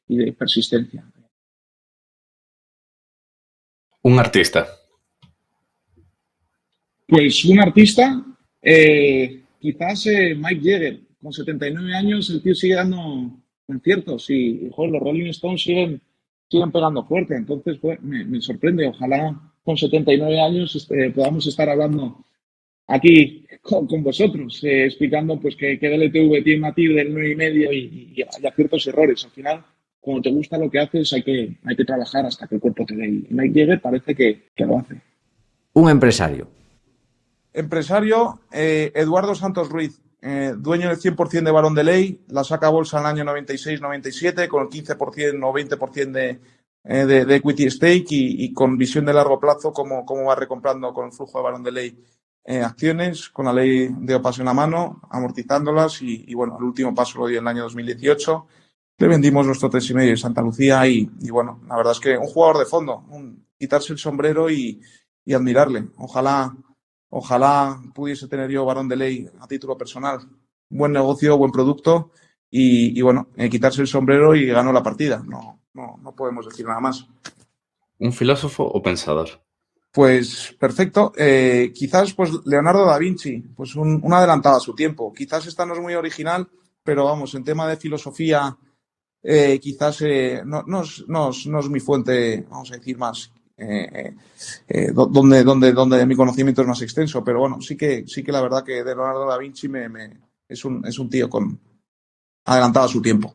de persistencia. Un artista. Pues un artista, quizás Mike Jagger, con 79 años, el tío sigue dando conciertos y joder, los Rolling Stones siguen pegando fuerte. Entonces, pues, me sorprende. Ojalá con 79 años podamos estar hablando aquí con vosotros, explicando pues que DLTV tiene una TIR del 9,5 y hay ciertos errores. Al final, cuando te gusta lo que haces, hay que trabajar hasta que el cuerpo te dé. Y Mike Jagger parece que lo hace. Un empresario. Empresario, Eduardo Santos Ruiz, dueño del 100% de Barón de Ley, la saca a bolsa en el año 96-97 con el 15% o 20% de equity stake y con visión de largo plazo, cómo va recomprando con el flujo de Barón de Ley acciones, con la ley de OPAS en la mano, amortizándolas y bueno, el último paso lo dio en el año 2018. Le vendimos nuestro 3,5 en Santa Lucía y bueno, la verdad es que un jugador de fondo, quitarse el sombrero y admirarle. Ojalá pudiese tener yo Barón de Ley a título personal. Buen negocio, buen producto y bueno, quitarse el sombrero y ganó la partida. No podemos decir nada más. ¿Un filósofo o pensador? Pues perfecto. Quizás pues Leonardo da Vinci, pues un adelantado a su tiempo. Quizás esta no es muy original, pero vamos, en tema de filosofía quizás no es mi fuente, vamos a decir, más donde mi conocimiento es más extenso, pero bueno, sí que la verdad que de Leonardo da Vinci es un tío adelantado a su tiempo.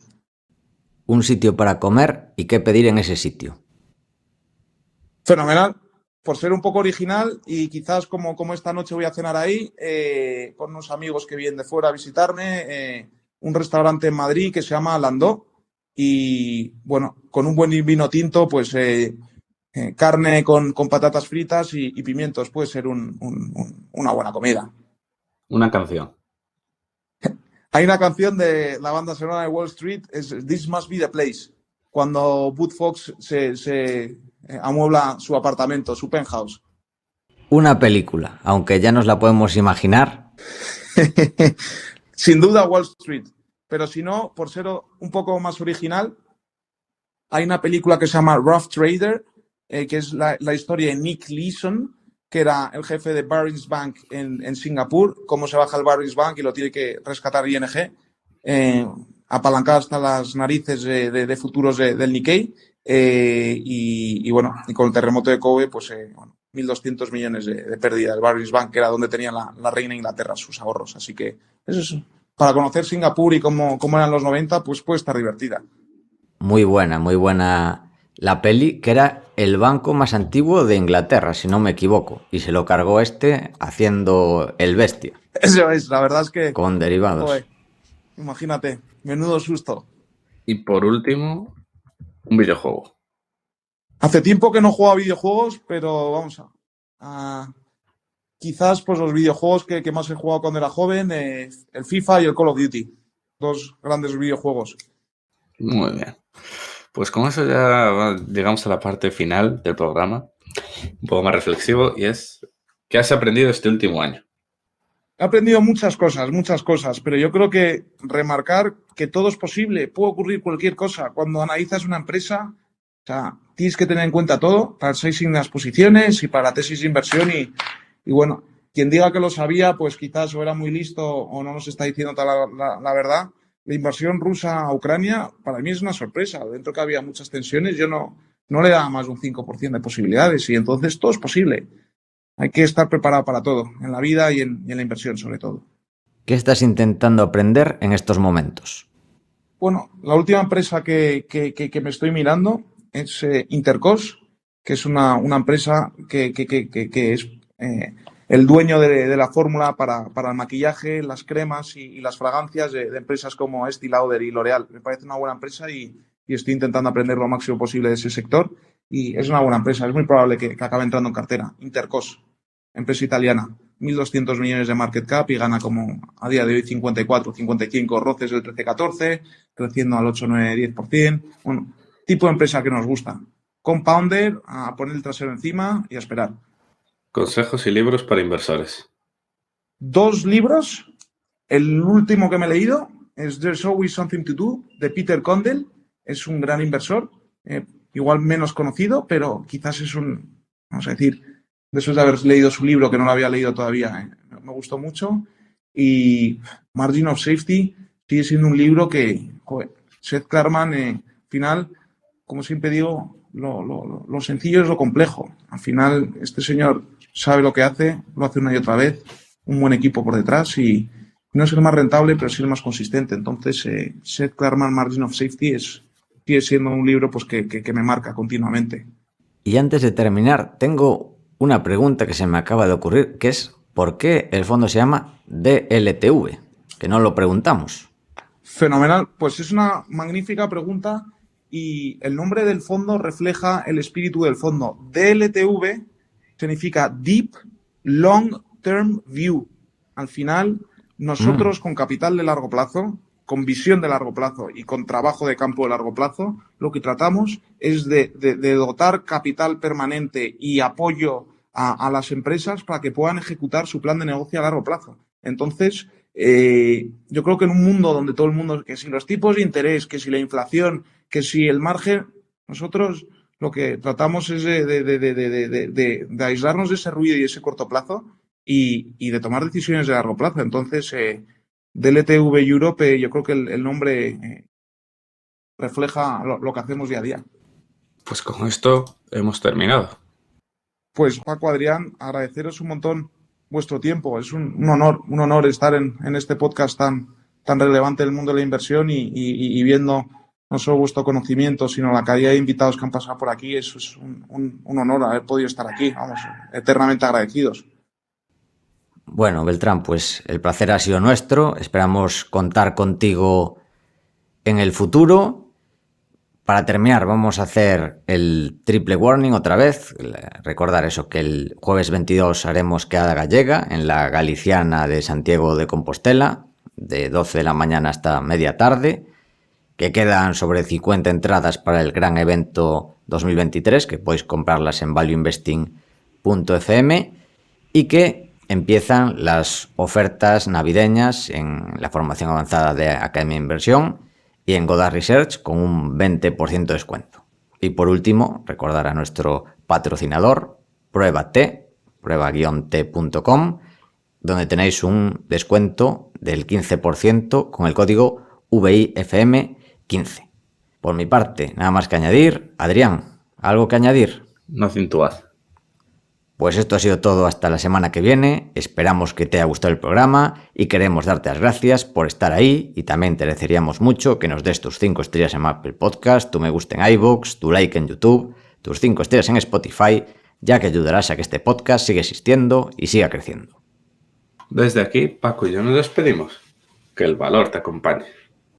Un sitio para comer y qué pedir en ese sitio. Fenomenal, por ser un poco original y quizás como esta noche voy a cenar ahí con unos amigos que vienen de fuera a visitarme, un restaurante en Madrid que se llama Landó y bueno, con un buen vino tinto, pues carne con patatas fritas y pimientos puede ser una buena comida. Una canción. Hay una canción de la banda sonora de Wall Street, es This Must Be the Place. cuando Bud Fox se amuebla su apartamento, su penthouse. Una película, aunque ya nos la podemos imaginar. Sin duda Wall Street, pero si no, por ser un poco más original, hay una película que se llama Rough Trader, que es la historia de Nick Leeson, que era el jefe de Barings Bank en Singapur, cómo se baja el Barings Bank y lo tiene que rescatar ING, apalancado hasta las narices de futuros del Nikkei, y bueno, y con el terremoto de Kobe, pues 1.200 millones de pérdida del Barings Bank, que era donde tenía la reina de Inglaterra sus ahorros. Así que eso es, para conocer Singapur y cómo eran los 90, pues puede estar divertida. Muy buena la peli, que era el banco más antiguo de Inglaterra, si no me equivoco, y se lo cargó haciendo el bestia. Eso es, la verdad es que... Con derivados. Joder, imagínate, menudo susto. Y por último, un videojuego. Hace tiempo que no juego a videojuegos, pero vamos quizás pues los videojuegos que más he jugado cuando era joven, el FIFA y el Call of Duty. Dos grandes videojuegos. Muy bien. Pues con eso ya llegamos a la parte final del programa, un poco más reflexivo, y es ¿qué has aprendido este último año? He aprendido muchas cosas, pero yo creo que remarcar que todo es posible, puede ocurrir cualquier cosa. Cuando analizas una empresa, o sea, tienes que tener en cuenta todo para el sizing de las posiciones y para la tesis de inversión y bueno, quien diga que lo sabía, pues quizás o era muy listo o no nos está diciendo toda la verdad. La invasión rusa a Ucrania para mí es una sorpresa. Dentro que había muchas tensiones, yo no le daba más de un 5% de posibilidades y entonces todo es posible. Hay que estar preparado para todo, en la vida y en la inversión sobre todo. ¿Qué estás intentando aprender en estos momentos? Bueno, la última empresa que me estoy mirando es Intercos, que es una empresa que es el dueño de la fórmula para el maquillaje, las cremas y las fragancias de empresas como Estée Lauder y L'Oréal. Me parece una buena empresa y estoy intentando aprender lo máximo posible de ese sector. Y es una buena empresa, es muy probable que acabe entrando en cartera. Intercos, empresa italiana, 1.200 millones de market cap y gana como a día de hoy 54, 55, roces del 13-14, creciendo al 8, 9, 10%. Bueno, tipo de empresa que nos gusta. Compounder, a poner el trasero encima y a esperar. Consejos y libros para inversores. 2 libros. El último que me he leído es There's Always Something to Do, de Peter Condell. Es un gran inversor, igual menos conocido, pero quizás es vamos a decir, después de haber leído su libro, que no lo había leído todavía, me gustó mucho. Y Margin of Safety sigue siendo un libro que, Seth Klarman, al final, como siempre digo, lo sencillo es lo complejo. Al final, este señor sabe lo que hace, lo hace una y otra vez, un buen equipo por detrás y no es el más rentable, pero sí el más consistente. Entonces, Seth Klarman, Margin of Safety, sigue siendo un libro pues, que me marca continuamente. Y antes de terminar, tengo una pregunta que se me acaba de ocurrir, que es ¿por qué el fondo se llama DLTV? Que no lo preguntamos. Fenomenal, pues es una magnífica pregunta y el nombre del fondo refleja el espíritu del fondo. DLTV significa Deep Long Term View. Al final, nosotros con capital de largo plazo, con visión de largo plazo y con trabajo de campo de largo plazo, lo que tratamos es de dotar capital permanente y apoyo a las empresas para que puedan ejecutar su plan de negocio a largo plazo. Entonces, yo creo que en un mundo donde todo el mundo, que si los tipos de interés, que si la inflación, que si el margen, nosotros lo que tratamos es de aislarnos de ese ruido y ese corto plazo y de tomar decisiones de largo plazo. Entonces, DLTV Europe, yo creo que el nombre refleja lo que hacemos día a día. Pues con esto hemos terminado. Pues Paco, Adrián, agradeceros un montón vuestro tiempo. Es un honor estar en este podcast tan relevante del mundo de la inversión y viendo no solo vuestro conocimiento, sino la calidad de invitados que han pasado por aquí. Eso es un honor haber podido estar aquí. Vamos, eternamente agradecidos. Bueno, Beltrán, pues el placer ha sido nuestro. Esperamos contar contigo en el futuro. Para terminar, vamos a hacer el triple warning otra vez. Recordar eso, que el jueves 22 haremos quedada gallega en la Galiciana de Santiago de Compostela, de 12 de la mañana hasta media tarde. que quedan sobre 50 entradas para el gran evento 2023, que podéis comprarlas en valueinvesting.fm, y que empiezan las ofertas navideñas en la formación avanzada de Academia de Inversión y en Godard Research con un 20% de descuento. Y por último, recordar a nuestro patrocinador, Pruébate, prueba-t.com, donde tenéis un descuento del 15% con el código VIFM15. Por mi parte, nada más que añadir. Adrián, ¿algo que añadir? Nothing to add. Pues esto ha sido todo hasta la semana que viene. Esperamos que te haya gustado el programa y queremos darte las gracias por estar ahí, y también te agradeceríamos mucho que nos des tus 5 estrellas en Apple Podcast, tu me gusta en iVoox, tu like en YouTube, tus 5 estrellas en Spotify, ya que ayudarás a que este podcast siga existiendo y siga creciendo. Desde aquí, Paco y yo nos despedimos. Que el valor te acompañe.